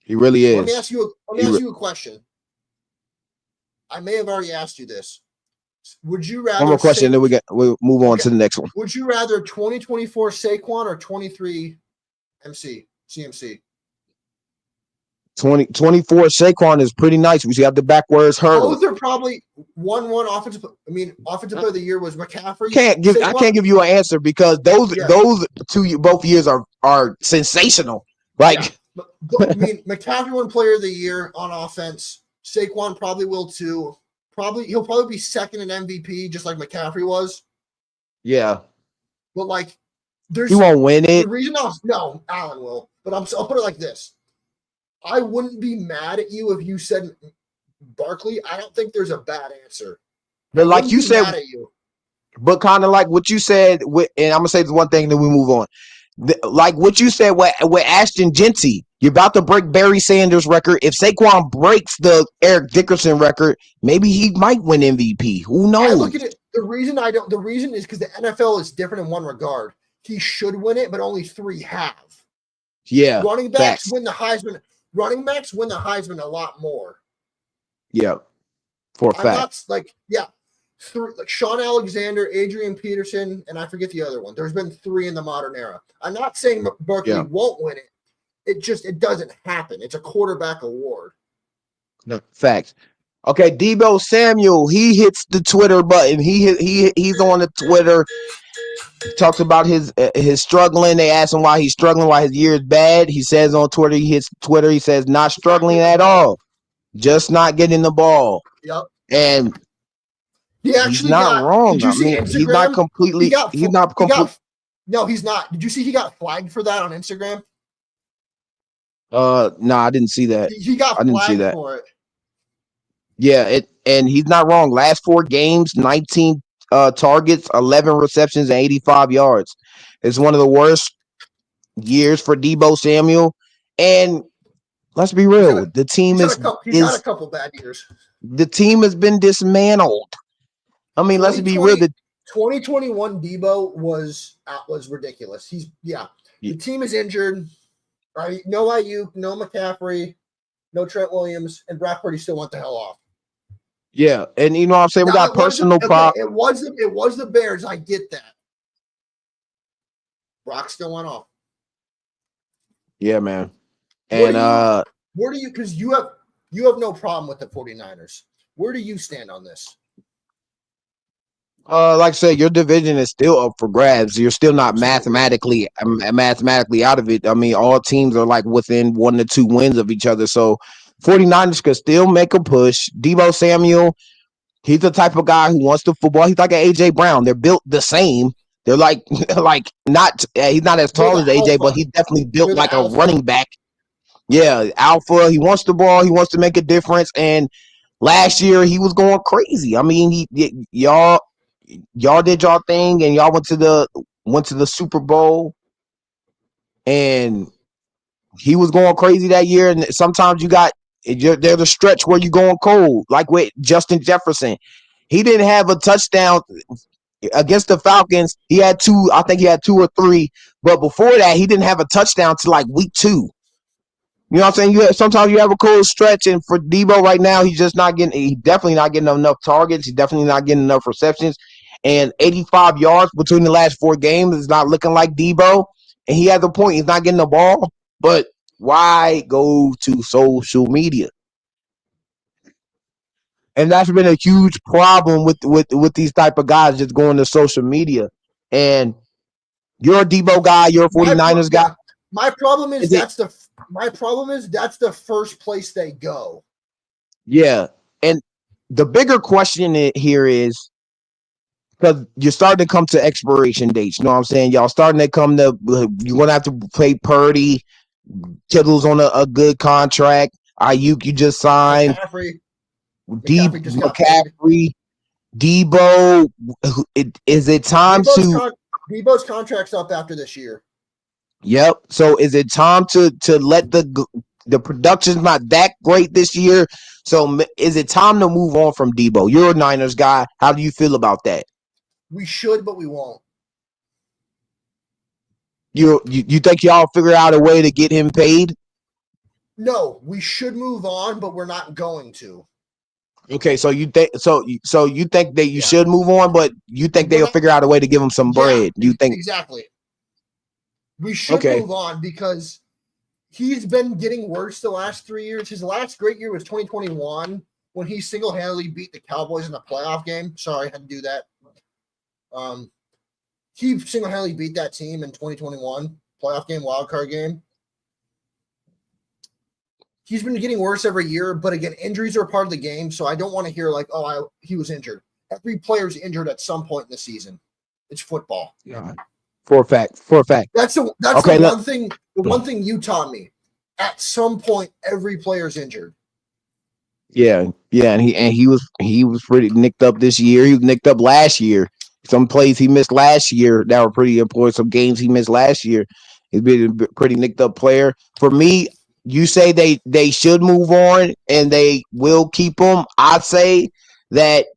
He really is. Let me ask you a question. I may have already asked you this. Would you rather? One more question, then we'll move on to the next one. Would you rather 2024 Saquon or 23 CMC? 24 Saquon is pretty nice. We got the backwards hurdle. Both are probably one offensive. Offensive player of the year was McCaffrey. I can't give you an answer because those both years are sensational. McCaffrey won player of the year on offense. Saquon probably will too. He'll probably be second in MVP, just like McCaffrey was. Yeah, but he won't win it. The reason Allen will. But I'll put it like this. I wouldn't be mad at you if you said Barkley. I don't think there's a bad answer. But like you said, but kind of like what you said, and I'm gonna say this one thing, then we move on. Like what you said with Ashton Genty, you're about to break Barry Sanders' record. If Saquon breaks the Eric Dickerson record, maybe he might win MVP. Who knows? I look at it. The reason is because the NFL is different in one regard. He should win it, but only 3 have. Yeah, running backs win the Heisman. Running backs win the Heisman a lot more. Yeah, for a fact. Sean Alexander, Adrian Peterson, and I forget the other one. There's been 3 in the modern era. I'm not saying Barkley won't win it. It doesn't happen. It's a quarterback award. No, facts. Okay, Deebo Samuel, he hits the Twitter button. He's on the Twitter. Talks about his struggling. They ask him why he's struggling, why his year is bad. He says on Twitter, he says, not struggling at all. just not getting the ball. Yep. And He actually he's not wrong. Did you see Instagram? He's not completely. No, he's not. Did you see he got flagged for that on Instagram? No, I didn't see that. He got flagged for it. Yeah, and he's not wrong. Last 4 games, 19 targets, 11 receptions, and 85 yards. It's one of the worst years for Deebo Samuel. And let's be real, the team he's had a couple bad years. The team has been dismantled. I mean, let's be real. The 2021 Deebo was ridiculous. The team is injured. Right? No Ayuk, no McCaffrey, no Trent Williams, and Brock Purdy still went the hell off. Yeah, and you know what I'm saying? We got personal problems. It was the Bears. I get that. Brock still went off. Yeah, man. And where do you because you have no problem with the 49ers. Where do you stand on this? Like I said, your division is still up for grabs. You're still not mathematically out of it. I mean, all teams are like within 1 to 2 wins of each other. So 49ers could still make a push. Deebo Samuel, he's the type of guy who wants the football. He's like an AJ Brown. They're built the same. They're like not he's not as tall as AJ, but he's definitely built like a running back. Yeah, alpha. He wants the ball. He wants to make a difference. And last year he was going crazy. I mean, y'all did y'all thing, and y'all went to the Super Bowl, and he was going crazy that year. And sometimes there's a stretch where you're going cold, like with Justin Jefferson. He didn't have a touchdown against the Falcons. He had 2, I think he had 2 or 3, but before that, he didn't have a touchdown till like week 2. You know what I'm saying? Sometimes you have a cold stretch, and for Deebo right now, he's definitely not getting enough targets. He's definitely not getting enough receptions. And 85 yards between the last 4 games is not looking like Deebo. And he has a point. He's not getting the ball. But why go to social media? And that's been a huge problem with these type of guys just going to social media. And you're a Deebo guy. You're a 49ers guy. My problem is that's the first place they go. Yeah. And the bigger question here is, because you're starting to come to expiration dates. You know what I'm saying? Y'all starting to come to, you're going to have to play Purdy. Kittle's on a good contract. Ayuk, you just signed. McCaffrey. Deebo. Is it time Deebo's contract's up after this year. Yep. So is it time to let the production's not that great this year? So is it time to move on from Deebo? You're a Niners guy. How do you feel about that? We should, but we won't. You think y'all figure out a way to get him paid? No, we should move on, but we're not going to. Okay, so you think you think that you should move on, but you think they'll figure out a way to give him some bread? You think exactly? We should move on because he's been getting worse the last 3 years. His last great year was 2021 when he single-handedly beat the Cowboys in the playoff game. Sorry, I had to do that. He single-handedly beat that team in 2021 playoff game, wild card game. He's been getting worse every year, but again, injuries are a part of the game, so I don't want to hear like, he was injured. Every player's injured at some point in the season. It's football. Yeah. For a fact. That's the one thing. The one thing you taught me. At some point, every player's injured. Yeah, and he was pretty nicked up this year. He was nicked up last year. Some plays he missed last year that were pretty important. Some games he missed last year. He's been a pretty nicked up player. For me, you say they should move on and they will keep him. I'd say that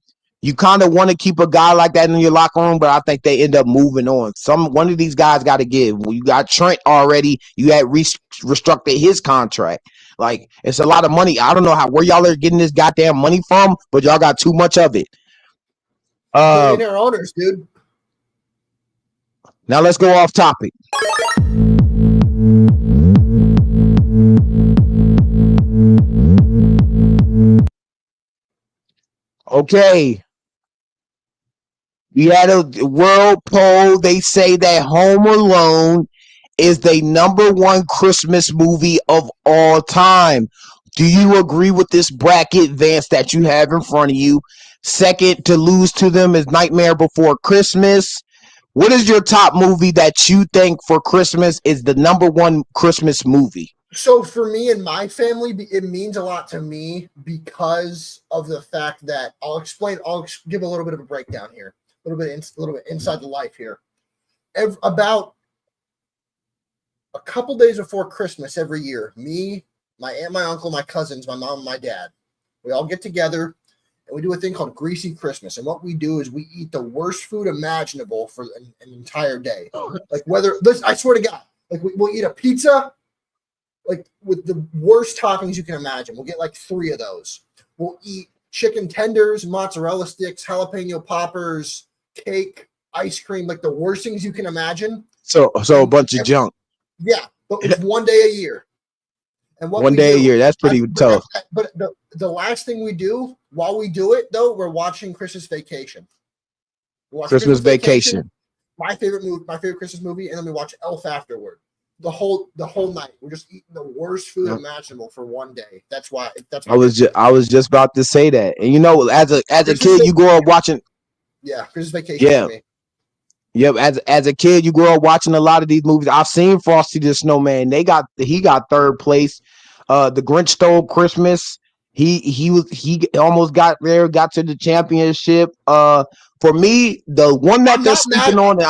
you kind of want to keep a guy like that in your locker room, but I think they end up moving on. One of these guys got to give. Well, you got Trent already. You had restructured his contract. Like, it's a lot of money. I don't know where y'all are getting this goddamn money from, but y'all got too much of it. Billionaire owners, dude. Now let's go off topic. Okay. We had a world poll. They say that Home Alone is the #1 Christmas movie of all time. Do you agree with this bracket, Vance, that you have in front of you? Second to lose to them is Nightmare Before Christmas. What is your top movie that you think for Christmas is the number one Christmas movie? So for me and my family, it means a lot to me because of the fact that I'll give a little bit of a breakdown here, a little bit inside the life here. About a couple days before Christmas every year, me, my aunt, my uncle, my cousins, my mom, and my dad, we all get together and we do a thing called Greasy Christmas. And what we do is we eat the worst food imaginable for an entire day. Like I swear to God, like we'll eat a pizza, like with the worst toppings you can imagine. We'll get like 3 of those. We'll eat chicken tenders, mozzarella sticks, jalapeno poppers, cake, ice cream, like the worst things you can imagine. So a bunch of junk. Yeah, but it's one day a year. And what one day a year, that's pretty tough. But the last thing we do while we do it, though, we're watching Christmas Vacation. Christmas Vacation. My favorite movie, my favorite Christmas movie, and then we watch Elf afterward. The whole night, we're just eating the worst food imaginable for one day. That's why. I was just about to say that, and as a kid, you grow up watching. Yeah, Christmas Vacation. Yeah. For me. Yep, as a kid, you grow up watching a lot of these movies. I've seen Frosty the Snowman. He got third place. The Grinch Stole Christmas. He almost got there, got to the championship. For me, the one that they're sleeping on,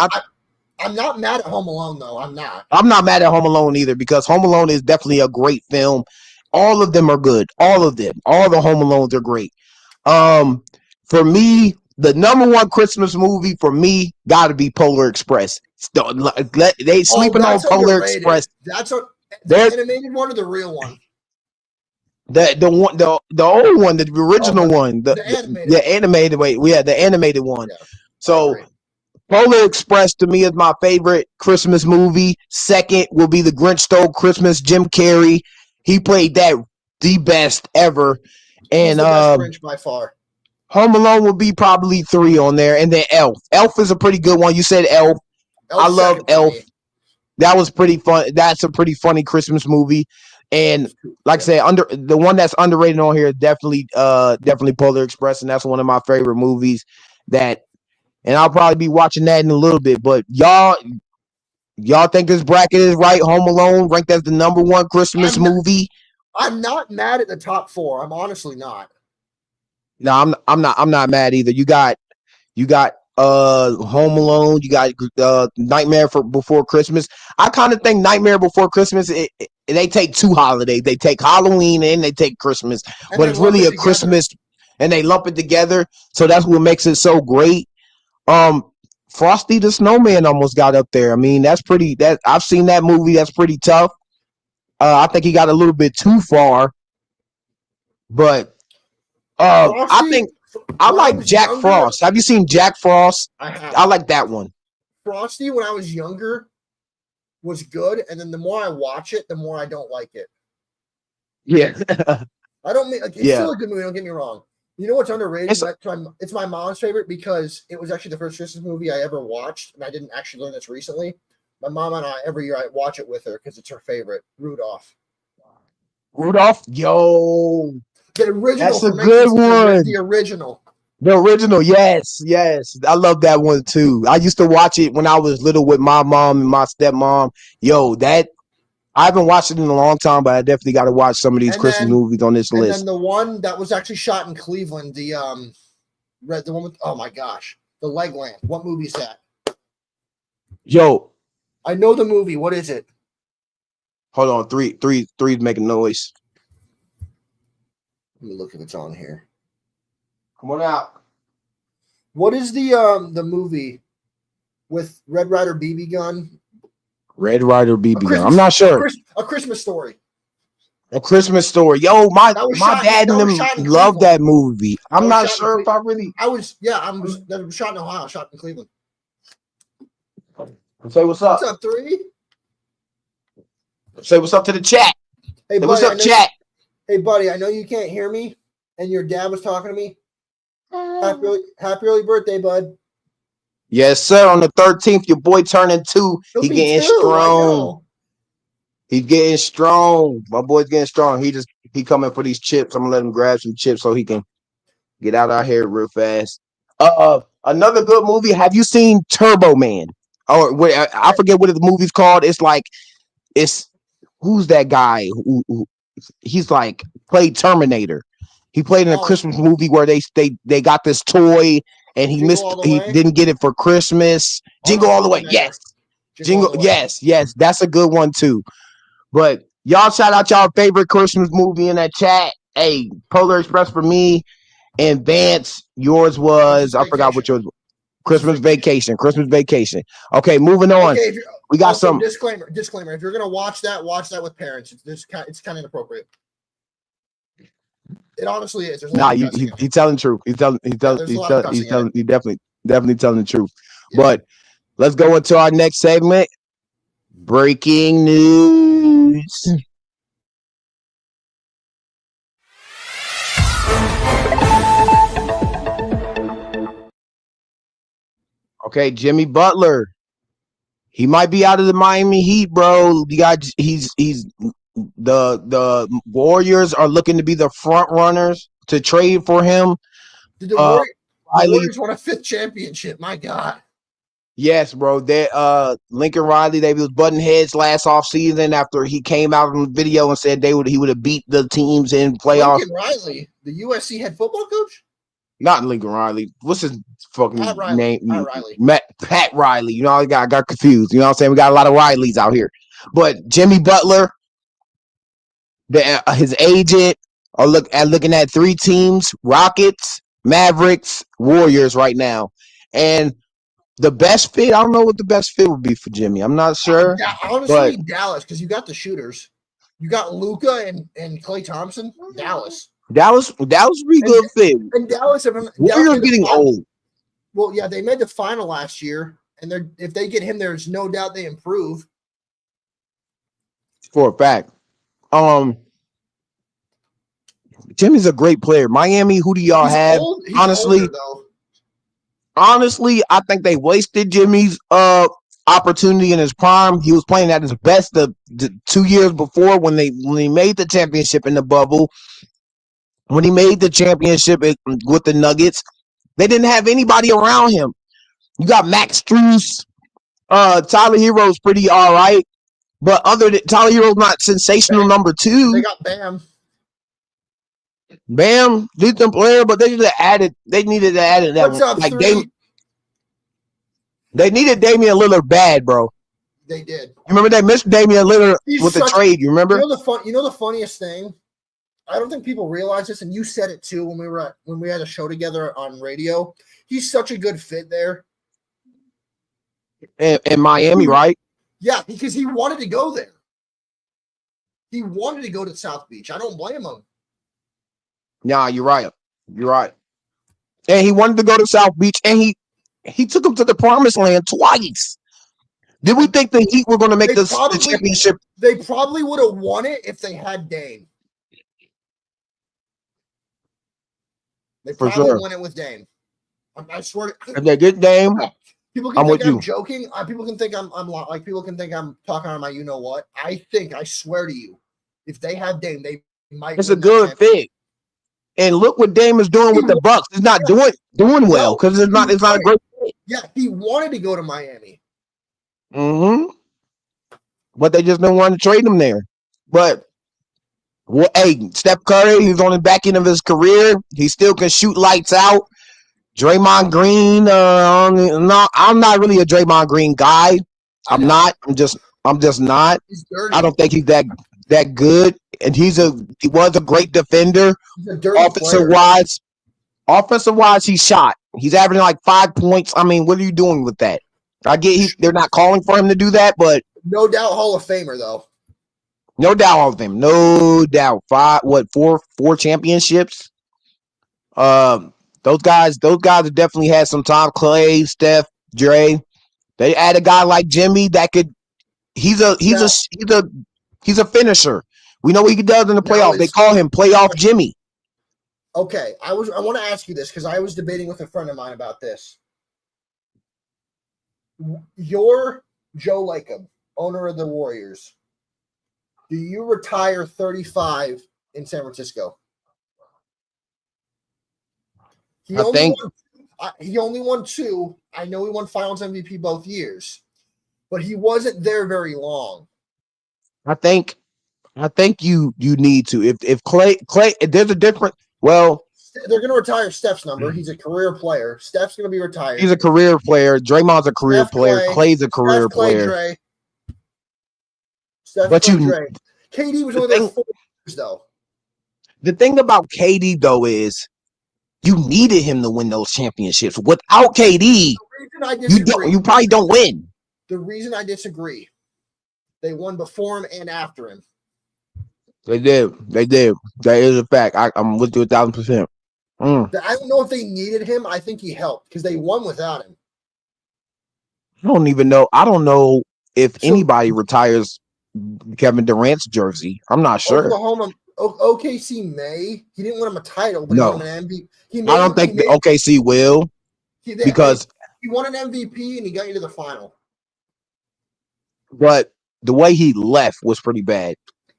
I'm not mad at Home Alone though. I'm not. I'm not mad at Home Alone either because Home Alone is definitely a great film. All of them are good. All of them. All the Home Alones are great. For me, the number one Christmas movie for me got to be Polar Express. They sleeping on Polar Express. That's the animated one or the real one? The old one, the original one, the animated. The animated one. Yeah, so Polar Express to me is my favorite Christmas movie. Second will be The Grinch Stole Christmas. Jim Carrey, he played that the best ever. And the best Grinch by far. Home Alone will be probably 3 on there, and then Elf. Elf is a pretty good one. You said Elf. I love Elf. That was pretty fun. That's a pretty funny Christmas movie. And like I said, the one that's underrated on here is definitely Polar Express, and that's one of my favorite movies. And I'll probably be watching that in a little bit. But y'all think this bracket is right? Home Alone ranked as the number one Christmas movie. I'm not mad at the top 4. I'm honestly not. No, I'm not mad either. You got Home Alone, you got Nightmare Before Christmas. I kind of think Nightmare Before Christmas, they take 2 holidays. They take Halloween and they take Christmas. But it's really a Christmas, and they lump it together. So that's what makes it so great. Frosty the Snowman almost got up there. I mean, I've seen that movie. That's pretty tough. I think he got a little bit too far. But I think I like Jack Frost. Have you seen Jack Frost? I have. I like that one. Frosty, when I was younger, was good, and then the more I watch it, the more I don't like it. Yeah. I don't mean it's still a good movie. Don't get me wrong. You know what's underrated? It's my mom's favorite because it was actually the first Christmas movie I ever watched, and I didn't actually learn this recently. My mom and I, every year, I watch it with her because it's her favorite. Rudolph. Yo. The original. That's a good one. The original. The original, yes. I love that one too. I used to watch it when I was little with my mom and my stepmom. I haven't watched it in a long time, but I definitely got to watch some of these Christmas movies on this list. And then the one that was actually shot in Cleveland, the one with, oh my gosh, the Legland. What movie is that? Yo, I know the movie. What is it? Hold on, three's making noise. Let me look if it's on here. Come on out. What is the movie with Red Ryder BB gun? Red Ryder BB gun. I'm not sure. A Christmas Story. A Christmas Story. Yo, my dad and them love that movie. I'm not sure if I really. That was shot in Ohio. Shot in Cleveland. Say what's up. What's up, 3? Say what's up to the chat. Hey, buddy, what's up, chat? Hey, buddy, I know you can't hear me, and your dad was talking to me. Happy early birthday, bud. Yes, sir. On the 13th, your boy turning 2. He getting strong. He's getting strong. My boy's getting strong. He just He coming for these chips. I'm gonna let him grab some chips so he can get out our hair real fast. Another good movie. Have you seen Turbo Man? Or wait, I forget what the movie's called. It's like it's who's that guy who he's like played Terminator. He played in a Oh, Christmas movie where they got this toy and Jingle All the he Way? didn't get it for Christmas. Oh, Jingle no, All the Way. Terminator. Yes. Jingle All the Way. Yes, that's a good one too. But y'all shout out y'all favorite Christmas movie in that chat. Hey, Polar Express for me and Vance, yours was I forgot what yours was. Christmas Vacation. Christmas Vacation. Okay, moving on. Okay, we got also, some disclaimer. If you're gonna watch that with parents. It's kind of inappropriate. It honestly is. There's a lot of cussing. He's telling the truth. He's definitely telling the truth. Yeah. But let's go into our next segment. Breaking news. Okay, Jimmy Butler. He might be out of the Miami Heat, bro. He's the Warriors are looking to be the front runners to trade for him. Did the Warriors won a 5th championship? My God. Yes, bro. They Lincoln Riley, they was butting heads last offseason after he came out on the video and said he would have beat the teams in playoffs. Lincoln Riley, the USC head football coach? Not Lincoln Riley. What's his fucking name? Pat Riley. You know, I got confused. You know what I'm saying? We got a lot of Rileys out here. But Jimmy Butler, his agent are looking at 3 teams: Rockets, Mavericks, Warriors right now. And the best fit, I don't know what the best fit would be for Jimmy. I'm not sure. Yeah, honestly, Dallas, because you got the shooters. You got Luka and Klay Thompson. Dallas would be good fit. And Dallas Warriors getting old. Well, yeah, they made the final last year, and if they get him, there's no doubt they improve. For a fact. Jimmy's a great player. Miami, who do y'all have? Honestly, I think they wasted Jimmy's opportunity in his prime. He was playing at his best the 2 years before when he made the championship in the bubble. When he made the championship with the Nuggets, they didn't have anybody around him. You got Max Strus. Tyler Hero's pretty all right. But other than Tyler Hero's not sensational number 2. They got Bam. Bam, decent player, but they needed to add it that What's up, like 3? They needed Damian Lillard bad, bro. They did. You remember they missed Damian Lillard with the trade, you remember? You know the funniest thing? I don't think people realize this, and you said it too when we had a show together on radio. He's such a good fit there. In Miami, right? Yeah, because he wanted to go there. He wanted to go to South Beach. I don't blame him. Nah, you're right. And he wanted to go to South Beach, and he took him to the promised land twice. Did we think the Heat were going to make the championship? They probably would have won it if they had Dame. They probably won it with Dame. I swear. If they get Dame, people can think I'm joking. People can think I'm like people can think I'm talking on my you know what. I swear to you, if they have Dame, they might. It's a good fit. And look what Dame is doing with the Bucks. It's not doing well because it's not a great fit. Yeah, he wanted to go to Miami. But they just didn't want to trade him there. But hey, Steph Curry, he's on the back end of his career. He still can shoot lights out. Draymond Green, I'm not really a Draymond Green guy. I'm not. I'm just not. He's dirty. I don't think he's that good. And he was a great defender. He's a dirty Offensive wise, he shot. He's averaging like 5 points. I mean, what are you doing with that? I get they're not calling for him to do that, but no doubt Hall of Famer though. No doubt Hall of Fame. No doubt. 4 championships. Those guys have definitely had some time. Clay, Steph, Dre. They add a guy like Jimmy that could. He's a finisher. We know what he does in the playoffs. They call him Playoff Jimmy. Okay, I want to ask you this because I was debating with a friend of mine about this. You're Joe Lacob, owner of the Warriors. Do you retire 35 in San Francisco. He I only think won 2. I know he won Finals MVP both years, but he wasn't there very long. I think you need to if Clay there's a different well They're going to retire Steph's number. He's a career player. Steph's going to be retired. he's a career player. Draymond's a career Steph, player. Clay, Clay's a career Steph, Clay, player. Dre. Steph, But Clay, you Dre. KD was only there 4 years though. the thing about KD though is you needed him to win those championships. Without KD, The reason I disagree. you probably don't win. The reason I disagree, they won before him and after him. They did. That is a fact. I'm with you 1,000%. I don't know if they needed him. I think he helped because they won without him. I don't even know. I don't know if anybody retires Kevin Durant's jersey. I'm not sure. Oklahoma, OKC may. He didn't win him a title, but No. he won an MVP. I don't think the OKC will because he won an MVP and he got you to the final. but the way he left was pretty bad.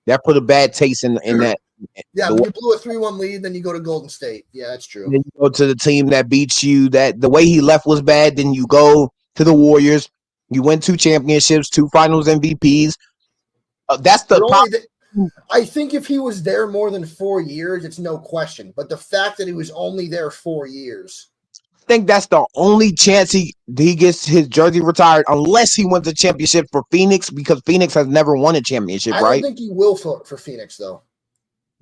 That put a bad taste in that. Yeah, but you blew a 3-1 lead, then you go to Golden State. Yeah, that's true. Then you go to the team that beats you. That the way he left was bad. Then you go to the Warriors. You win 2 championships, 2 Finals MVPs. That's the. I think if he was there more than 4 years, it's no question. But the fact that he was only there 4 years. I think that's the only chance he gets his jersey retired, unless he wins a championship for Phoenix, because Phoenix has never won a championship, right? I don't think he will for Phoenix, though.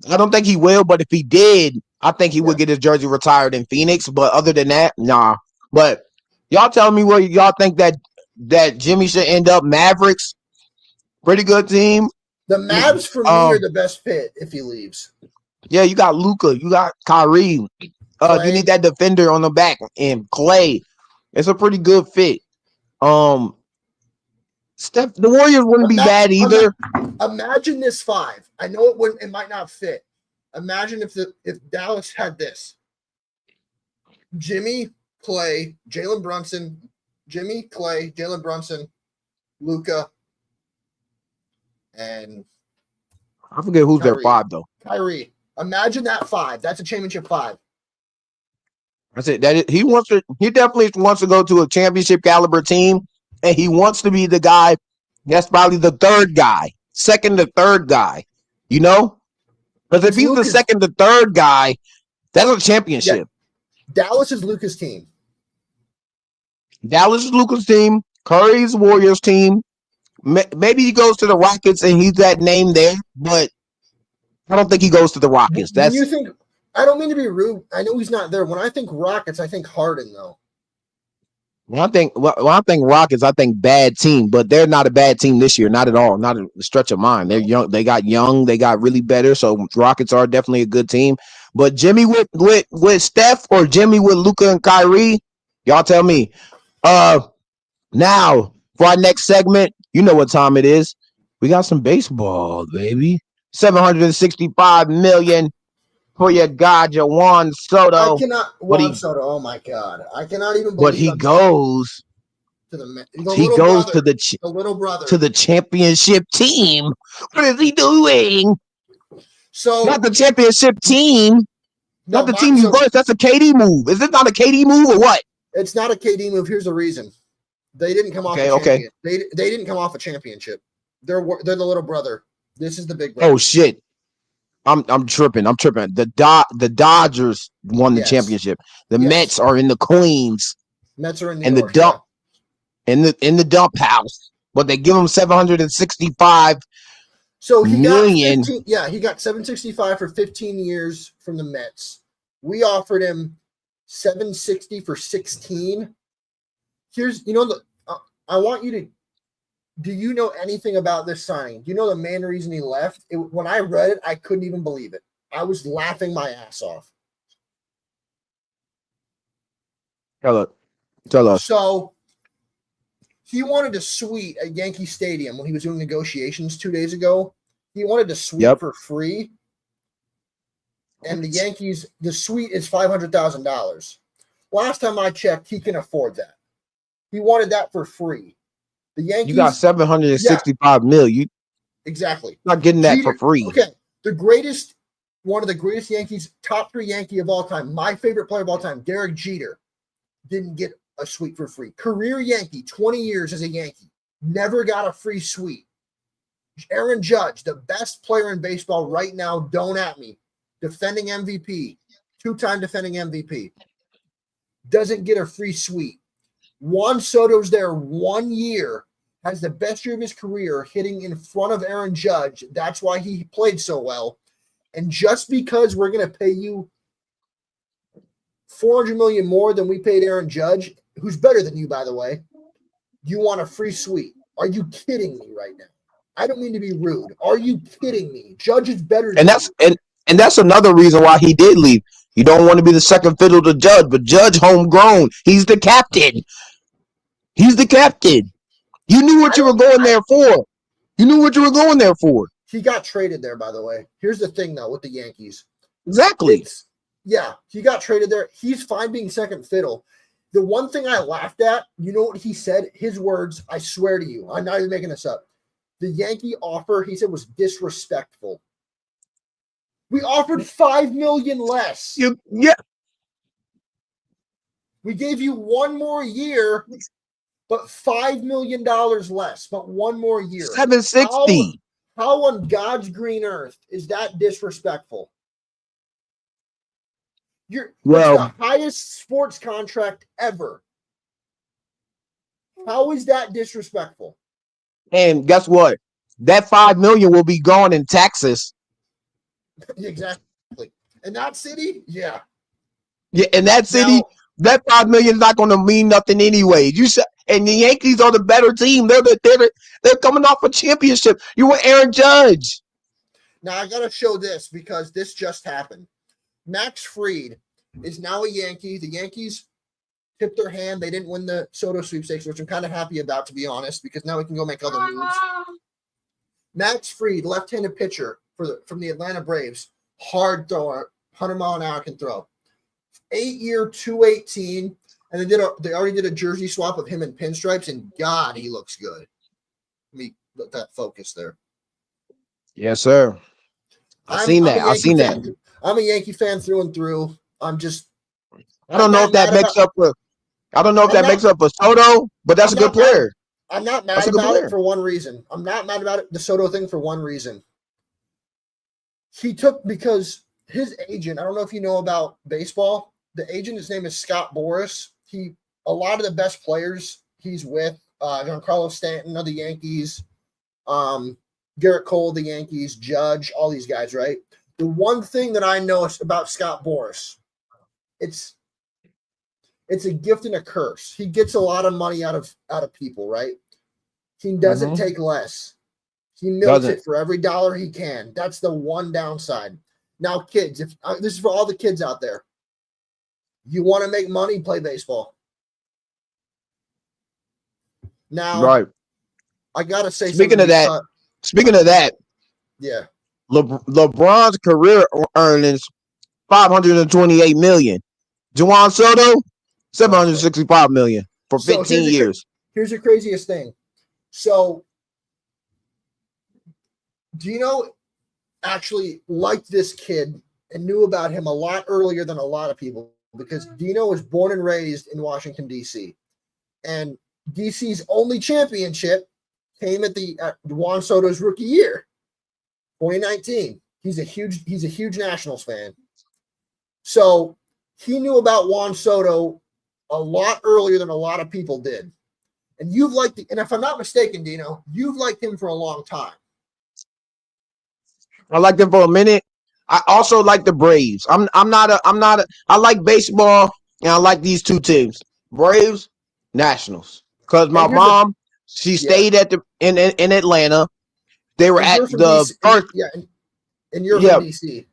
I don't think he will, but if he did, I think he would get his jersey retired in Phoenix. But other than that, nah. But y'all tell me where y'all think that Jimmy should end up. Mavericks, pretty good team. The Mavs for me are the best fit if he leaves. Yeah, you got Luka, you got Kyrie. You need that defender on the back and Clay. It's a pretty good fit. Steph, the Warriors wouldn't be bad either. Imagine this 5. I know it might not fit. Imagine if Dallas had this: Jimmy, Clay, Jalen Brunson, Luka, and I forget who's Kyrie. their 5 though. Kyrie. Imagine that 5. That's a championship 5. That's it. He definitely wants to go to a championship caliber team, and he wants to be the guy that's probably the third guy, second to third guy. You know? Because if he's the second to third guy, that's a championship. Yeah. Dallas is Luka's team. Dallas is Luka's team. Curry's Warriors team. Maybe he goes to the Rockets and he's that name there, but I don't think he goes to the Rockets. When you think, I don't mean to be rude. I know he's not there. When I think Rockets, I think Harden, though. When I think Rockets, I think bad team, but they're not a bad team this year. Not at all. Not a stretch of mine. They're young. They got young. They got really better. So Rockets are definitely a good team. But Jimmy with Steph or Jimmy with Luka and Kyrie, y'all tell me. Now for our next segment, you know what time it is. We got some baseball, baby. $765 million for your God, your Juan Soto. Juan Soto. Oh my God, I cannot even believe. But he goes to the little brother to the championship team. What is he doing? So not the championship team. Not the team you verse. That's a KD move. Is it not a KD move or what? It's not a KD move. Here's the reason. They didn't come off a champion. They didn't come off a championship. They're the little brother. This is the big brother. Oh shit. I'm tripping. The Dodgers won the championship. The Mets are in the Queens. Mets are in New York, the dump in the dump house. But they give him 765 million. He got 765 for 15 years from the Mets. We offered him 760 for 16. I want you to. Do you know anything about this signing? Do you know the main reason he left? When I read it, I couldn't even believe it. I was laughing my ass off. Tell us. So he wanted a suite at Yankee Stadium when he was doing negotiations 2 days ago. He wanted a suite for free. And the suite is $500,000. Last time I checked, he can afford that. He wanted that for free. The Yankees. You got 765 million. Exactly. Not getting that for free. Okay. The greatest one of the greatest Yankees, top 3 Yankee of all time, my favorite player of all time, Derek Jeter, didn't get a suite for free. Career Yankee, 20 years as a Yankee, never got a free suite. Aaron Judge, the best player in baseball right now, don't at me, defending MVP, 2-time defending MVP, doesn't get a free suite. Juan Soto's there 1 year, has the best year of his career, hitting in front of Aaron Judge. That's why he played so well. And just because we're going to pay you $400 million more than we paid Aaron Judge, who's better than you, by the way, you want a free suite? Are you kidding me right now? I don't mean to be rude. Are you kidding me? Judge is better than And that's another reason why he did leave. You don't want to be the second fiddle to Judge, but Judge homegrown. He's the captain. He's the captain. You knew what you were going there for. You knew what you were going there for. He got traded there, by the way. Here's the thing, though, with the Yankees. Exactly. Yeah, he got traded there. He's fine being second fiddle. The one thing I laughed at, you know what he said? His words, I swear to you, I'm not even making this up. The Yankee offer, he said, was disrespectful. We offered $5 million less. Yeah. We gave you 1 more year, but $5 million less, but 1 more year. $760. How on God's green earth is that disrespectful? That's the highest sports contract ever. How is that disrespectful? And guess what? That $5 million will be gone in taxes. Exactly. In that city, yeah. Yeah, in that city, Now, that $5 million is not going to mean nothing anyway. And the Yankees are the better team. They're coming off a championship. You were Aaron Judge. Now I gotta show this because this just happened. Max Fried is now a Yankee. The Yankees tipped their hand. They didn't win the Soto sweepstakes, which I'm kind of happy about, to be honest, because now we can go make other moves. Max Fried, left-handed pitcher from the Atlanta Braves, hard thrower, 100-mile-an-hour can throw. 8-year, 218, and they already did a jersey swap of him in pinstripes, and God, he looks good. Let me let that focus there. Yes, sir. I've seen that. I'm a Yankee fan through and through. I don't know if that makes up for Soto, but that's a good player. I'm not mad about it for one reason. I'm not mad about it, the Soto thing, for one reason. Because his agent, I don't know if you know about baseball, the agent, his name is Scott Boras. A lot of the best players he's with, Giancarlo Stanton of the Yankees, Garrett Cole, the Yankees, Judge, all these guys, right? The one thing that I know about Scott Boras, it's a gift and a curse. He gets a lot of money out of people, right? He doesn't take less. He milks it for every dollar he can. That's the one downside. Now, kids, this is for all the kids out there. You want to make money, play baseball. Now, right. I gotta say, speaking of that, yeah, LeBron's career earnings $528 million. Juan Soto $765 million for 15 years. Here's the craziest thing. So, Dino actually liked this kid and knew about him a lot earlier than a lot of people, because Dino was born and raised in Washington, D.C. And D.C.'s only championship came at Juan Soto's rookie year, 2019. He's a huge Nationals fan. So he knew about Juan Soto a lot earlier than a lot of people did. And and if I'm not mistaken, Dino, you've liked him for a long time. I liked him for a minute. I also like the Braves. I like baseball, and I like these two teams, Braves, Nationals. Because my mom, she stayed in Atlanta. They were at the first. And you're from DC.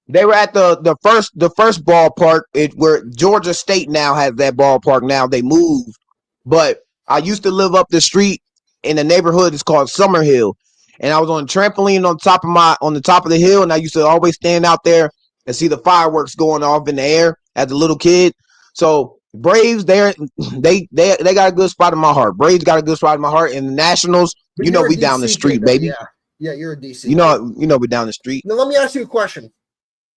They were at the first ballpark where Georgia State now has that ballpark. Now they moved, but I used to live up the street in a neighborhood. It's called Summerhill, and I was on a trampoline on the top of the hill, and I used to always stand out there and see the fireworks going off in the air as a little kid. So Braves, they got a good spot in my heart. Braves got a good spot in my heart, and the Nationals, we down the street, baby. Yeah, you're a DC. You know, we down the street. Now let me ask you a question.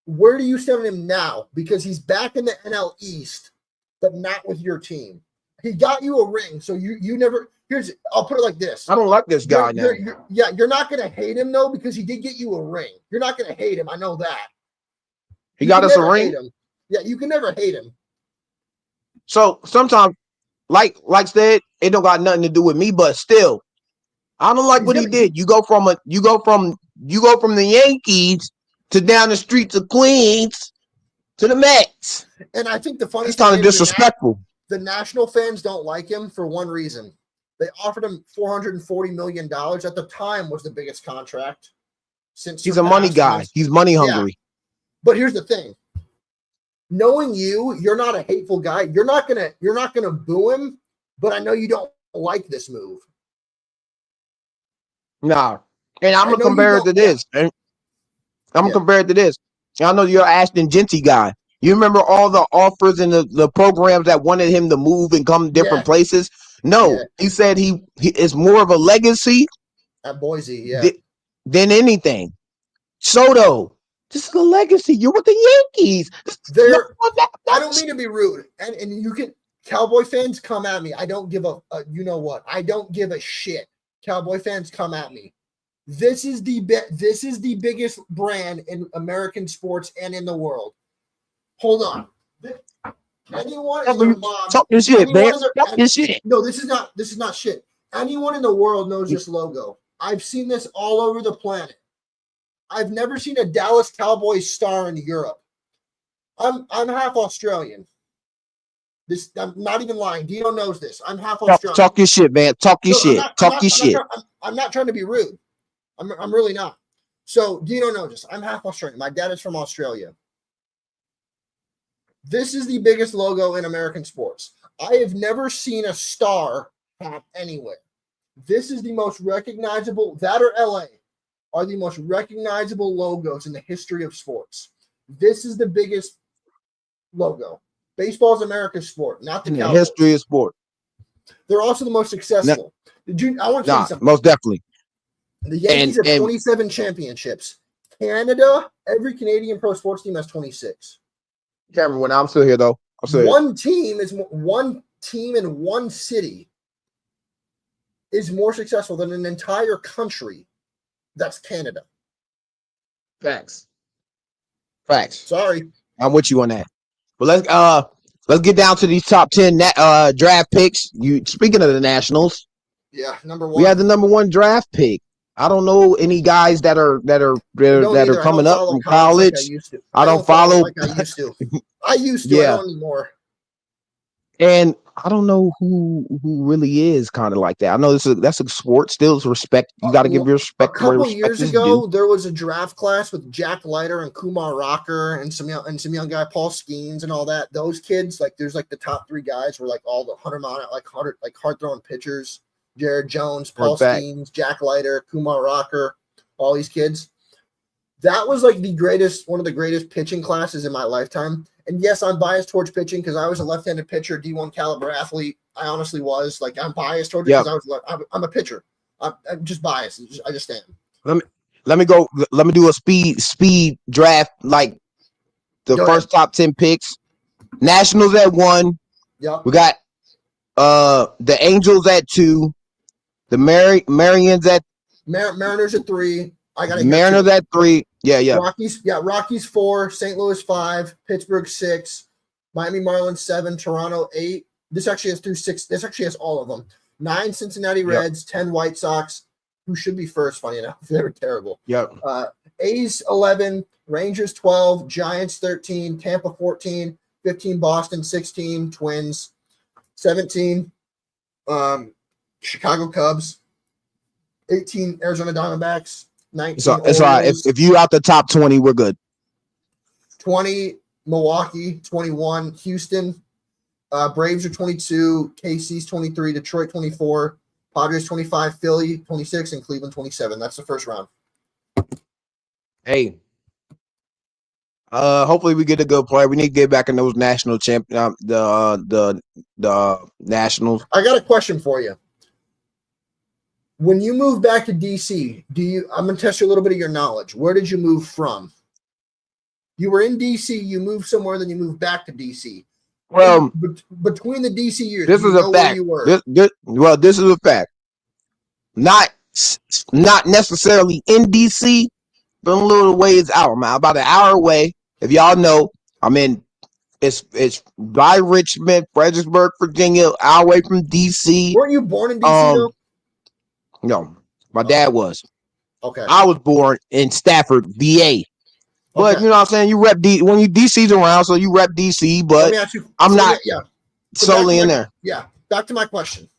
Where do you stand on him now? Because he's back in the NL East, but not with your team. He got you a ring, so you never. I'll put it like this. I don't like this guy now. You're not gonna hate him though because he did get you a ring. You're not gonna hate him. I know that. He got us a ring. Yeah, you can never hate him. So sometimes, like said, it don't got nothing to do with me, but still, I don't like what he did. You go from the Yankees to down the streets of Queens to the Mets. And I think the funniest thing kind of disrespectful. The national fans don't like him for one reason. They offered him $440 million. At the time, was the biggest contract since he's a money guy. He's money hungry. Yeah. But here's the thing. Knowing you're not a hateful guy. You're not gonna boo him, but I know you don't like this move. Nah. And I'm gonna compare it to this. And I'm gonna compare it to this. I know you're an Ashton Genty guy. You remember all the offers and the programs that wanted him to move and come different places? No, he said he is more of a legacy at Boise, than anything. Soto, this is a legacy. You're with the Yankees. I don't mean to be rude, and you can Cowboy fans come at me. I don't give a you know what? I don't give a shit. Cowboy fans come at me. This is the biggest brand in American sports and in the world. Hold on. Anyone in their mom, talk this shit, man. Talk this shit. No, this is not shit. Anyone in the world knows this logo. I've seen this all over the planet. I've never seen a Dallas Cowboys star in Europe. I'm half Australian. I'm not even lying. Dino knows this. I'm half Australian. Talk your shit, man. Talk your shit. Talk your shit. I'm not trying to be rude. I'm really not. So Dino knows this. I'm half Australian. My dad is from Australia. This is the biggest logo in American sports. I have never seen a star hat anywhere. This is the most recognizable, that or LA, are the most recognizable logos in the history of sports. This is the biggest logo. Baseball is America's sport, not the Cowboys. The history of sport. They're also the most successful. I want to tell you something. Most definitely. The Yankees have 27 championships. Canada, every Canadian pro sports team has 26. Cameron, when I'm still here though. One team in one city is more successful than an entire country. That's Canada. Facts. Sorry. I'm with you on that. But let's get down to these top 10 draft picks. Speaking of the Nationals. Yeah, number 1. We have the number 1 draft pick. I don't know any guys that are coming up from college. I don't follow like I used to. I used to. Yeah. I don't anymore. And I don't know who really is kind of like that. I know that's a sport. Still, respect. You got to give your respect. A couple years ago, there was a draft class with Jack Leiter and Kumar Rocker and some young guy, Paul Skeens, and all that. Those kids, there's the top 3 guys were all the 100-mile hard throwing pitchers. Jared Jones, Paul Skeens, Jack Leiter, Kumar Rocker, all these kids. That was one of the greatest pitching classes in my lifetime. And yes, I'm biased towards pitching because I was a left-handed pitcher, D1 caliber athlete. I honestly was. I'm biased towards it because I'm a pitcher. I'm just biased. I just am. Let me go. Let me do a speed draft. First top 10 picks. Nationals at 1. Yep. We got the Angels at 2. The Mariners at 3. I got Mariners at 3. Yeah. Rockies 4, St. Louis 5, Pittsburgh 6, Miami Marlins 7, Toronto 8. This actually has through 6. This actually has all of them. 9 Cincinnati Reds, 10 White Sox, who should be first, funny enough. They were terrible. Yep. A's 11, Rangers 12, Giants 13, Tampa 14, 15 Boston, 16 Twins, 17 Chicago Cubs, 18 Arizona Diamondbacks, 19 it's all right. If you out the top 20, we're good. 20 Milwaukee, 21 Houston, Braves are 22, KC's 23, Detroit 24, Padres 25, Philly 26, and Cleveland 27. That's the first round. Hey, hopefully we get a good player. We need to get back in those national the Nationals. I got a question for you. When you moved back to DC, I'm gonna test you a little bit of your knowledge. Where did you move from? You were in DC. You moved somewhere, then you moved back to DC. Well, Between the DC years, this is a fact. This is a fact. Not necessarily in DC, but a little ways out, man. About an hour away. If y'all know, I'm in. It's by Richmond, Fredericksburg, Virginia, hour away from DC. Weren't you born in DC though? No, my dad was. Okay. I was born in Stafford, VA. But Okay. you know what I'm saying? You rep when you DC's around, so you rep DC, but I'm not solely in there. Yeah. Back to my question.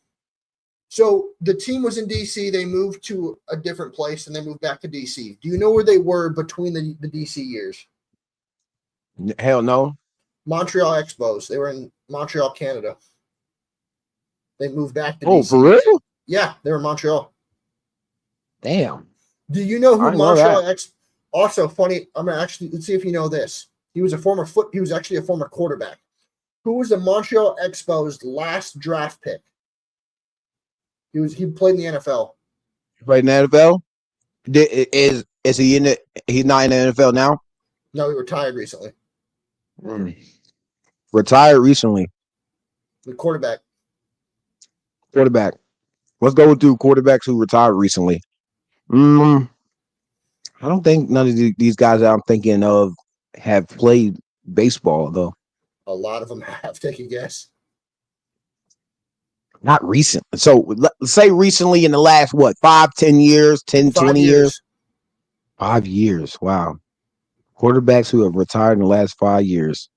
So the team was in DC, they moved to a different place and they moved back to DC. Do you know where they were between the DC years? Hell no. Montreal Expos. They were in Montreal, Canada. They moved back to DC. Oh, for real? Yeah, they were in Montreal. Damn. Do you know who Montreal Expos? Also funny, I'm gonna let's see if you know this. He was actually a former quarterback. Who was the Montreal Expos' last draft pick? He played in the NFL. Played in the NFL? Is he in it? He's not in the NFL now? No, he retired recently. Retired recently. The quarterback. Let's go through quarterbacks who retired recently. I don't think none of these guys that I'm thinking of have played baseball, though. A lot of them have. Take a guess. Not recent. So let's say recently in the last, 5-10 years, 10-20 years? 5 years. Wow. Quarterbacks who have retired in the last 5 years.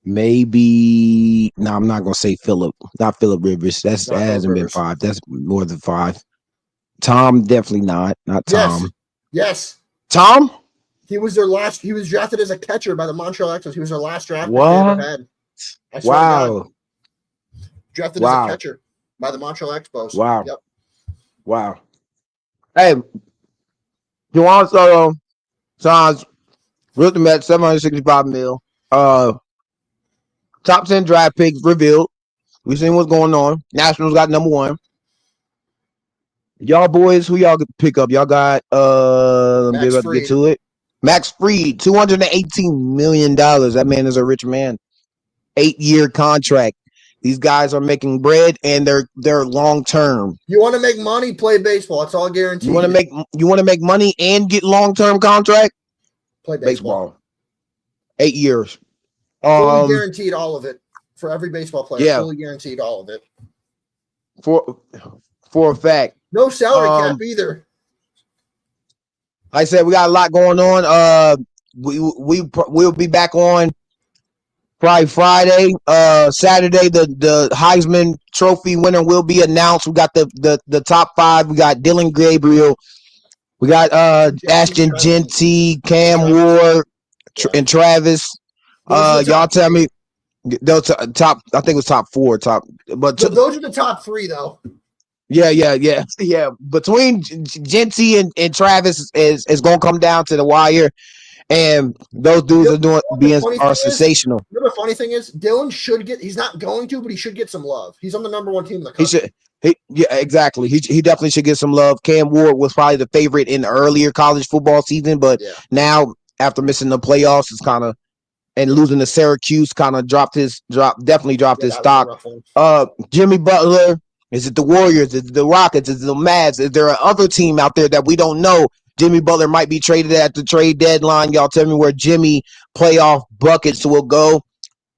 Maybe. No, I'm not going to say Philip. Not Philip Rivers. That hasn't been 5. That's more than 5. Tom, definitely not. Not Tom. Yes. Tom? He was their last. He was drafted as a catcher by the Montreal Expos. He was their last draft pick What? they ever had. I swear to God. Drafted as a catcher by the Montreal Expos. Wow. Yep. Wow. Hey, Juwan Soto signs with the Mets, $765 million. Top 10 draft picks revealed. We've seen what's going on. Nationals got number 1. Y'all boys, who y'all pick up? Y'all got let me get to it. Max Fried, $218 million. That man is a rich man. 8-year contract. These guys are making bread and they're long term. You want to make money, play baseball. It's all guaranteed. You want to make money and get long-term contract? Play baseball. 8 years. Fully guaranteed all of it for every baseball player. Yeah. Fully guaranteed all of it. For a fact. No salary cap either. Like I said, we got a lot going on. We'll be back on probably Friday. Saturday, the Heisman Trophy winner will be announced. We got the top 5. We got Dylan Gabriel. We got Ashton Genty, Cam Ward, and Travis. Y'all tell me. Those top. I think it was top 4. But those are the top 3, though. Yeah. Between Genty and Travis is gonna come down to the wire, and those dudes are sensational. You know the funny thing is, Dylan should get. He's not going to, but he should get some love. He's on the number 1 team in the country. Exactly. He definitely should get some love. Cam Ward was probably the favorite in the earlier college football season, but now after missing the playoffs, it's kind of and losing to Syracuse, kind of dropped his stock. Jimmy Butler. Is it the Warriors? Is it the Rockets? Is it the Mavs? Is there another team out there that we don't know? Jimmy Butler might be traded at the trade deadline. Y'all tell me where Jimmy playoff buckets will go.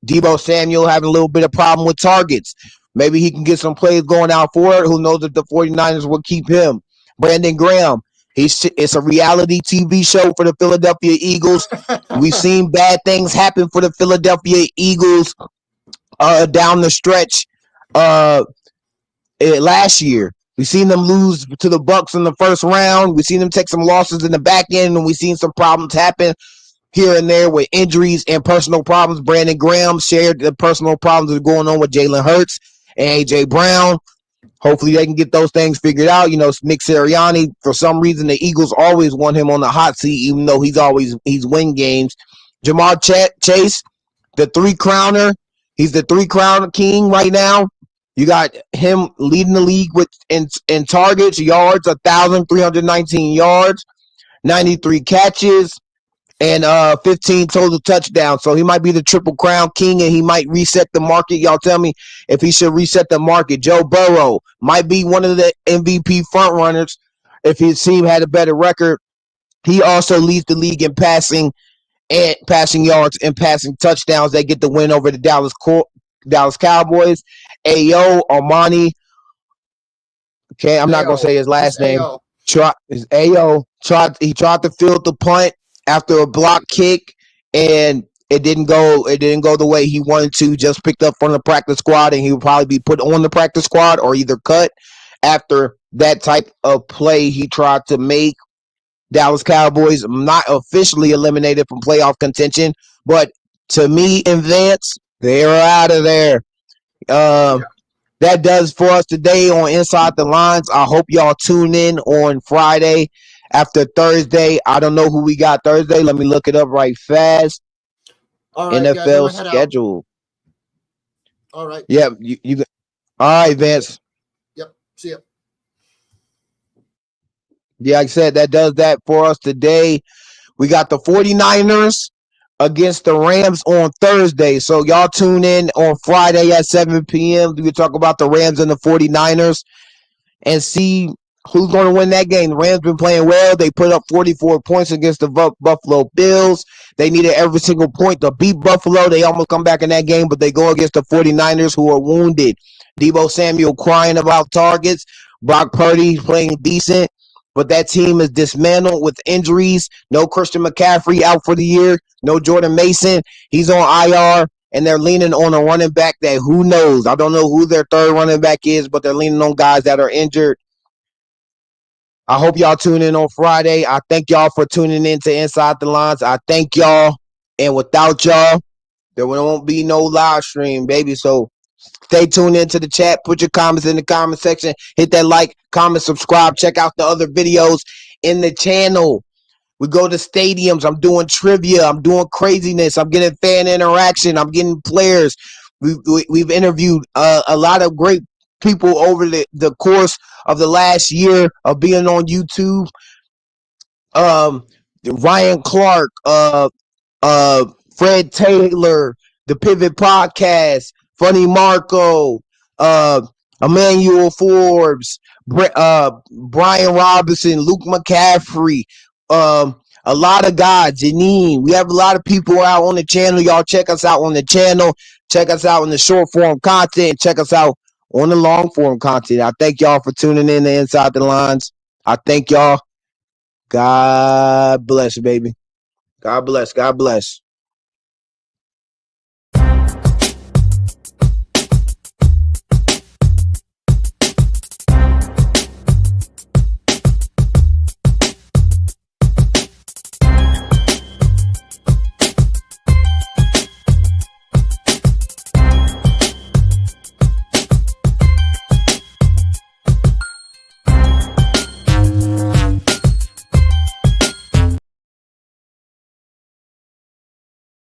Deebo Samuel having a little bit of problem with targets. Maybe he can get some plays going out for it. Who knows if the 49ers will keep him? Brandon Graham. It's a reality TV show for the Philadelphia Eagles. We've seen bad things happen for the Philadelphia Eagles down the stretch. Last year, we've seen them lose to the Bucks in the first round. We've seen them take some losses in the back end, and we've seen some problems happen here and there with injuries and personal problems. Brandon Graham shared the personal problems that are going on with Jalen Hurts and A.J. Brown. Hopefully they can get those things figured out. You know, Nick Sirianni, for some reason, the Eagles always want him on the hot seat, even though he's win games. Jamar Chase, the 3-crowner. He's the 3-crown king right now. You got him leading the league with in targets, yards, 1,319 yards, 93 catches, and 15 total touchdowns. So he might be the Triple Crown king, and he might reset the market. Y'all tell me if he should reset the market. Joe Burrow might be one of the MVP front runners if his team had a better record. He also leads the league in passing and passing yards and passing touchdowns. They get the win over the Dallas Cowboys. Ayo Armani. Okay, I'm not gonna say his last name. He tried to field the punt after a block kick, and it didn't go. It didn't go the way he wanted to. Just picked up from the practice squad, and he would probably be put on the practice squad or either cut after that type of play he tried to make. Dallas Cowboys not officially eliminated from playoff contention, but to me and Vance, they're out of there. That does for us today on Inside the Lines. I hope y'all tune in on Friday after Thursday. I don't know who we got Thursday. Let me look it up right fast. All right, NFL guys, schedule. All right. Yeah, you all right, Vance. Yep. See ya. Yeah, like I said, that does that for us today. We got the 49ers against the Rams on Thursday. So y'all tune in on Friday at 7 p.m. We can talk about the Rams and the 49ers and see who's going to win that game. The Rams been playing well. They put up 44 points against the Buffalo Bills. They needed every single point to beat Buffalo. They almost come back in that game, but they go against the 49ers who are wounded. Deebo Samuel crying about targets. Brock Purdy playing decent. But that team is dismantled with injuries. No Christian McCaffrey out for the year. No Jordan Mason. He's on IR. And they're leaning on a running back that who knows. I don't know who their third running back is, but they're leaning on guys that are injured. I hope y'all tune in on Friday. I thank y'all for tuning in to Inside the Lines. I thank y'all. And without y'all, there won't be no live stream, baby. So stay tuned into the chat. Put your comments in the comment section. Hit that like, comment, subscribe. Check out the other videos in the channel. We go to stadiums. I'm doing trivia. I'm doing craziness. I'm getting fan interaction. I'm getting players. We've interviewed a lot of great people over the course of the last year of being on YouTube. Ryan Clark, Fred Taylor, the Pivot Podcast, Funny Marco, Emmanuel Forbes, Brian Robinson, Luke McCaffrey, a lot of guys, Janine. We have a lot of people out on the channel. Y'all check us out on the channel. Check us out on the short form content. Check us out on the long form content. I thank y'all for tuning in to Inside the Lines. I thank y'all. God bless, baby. God bless. God bless.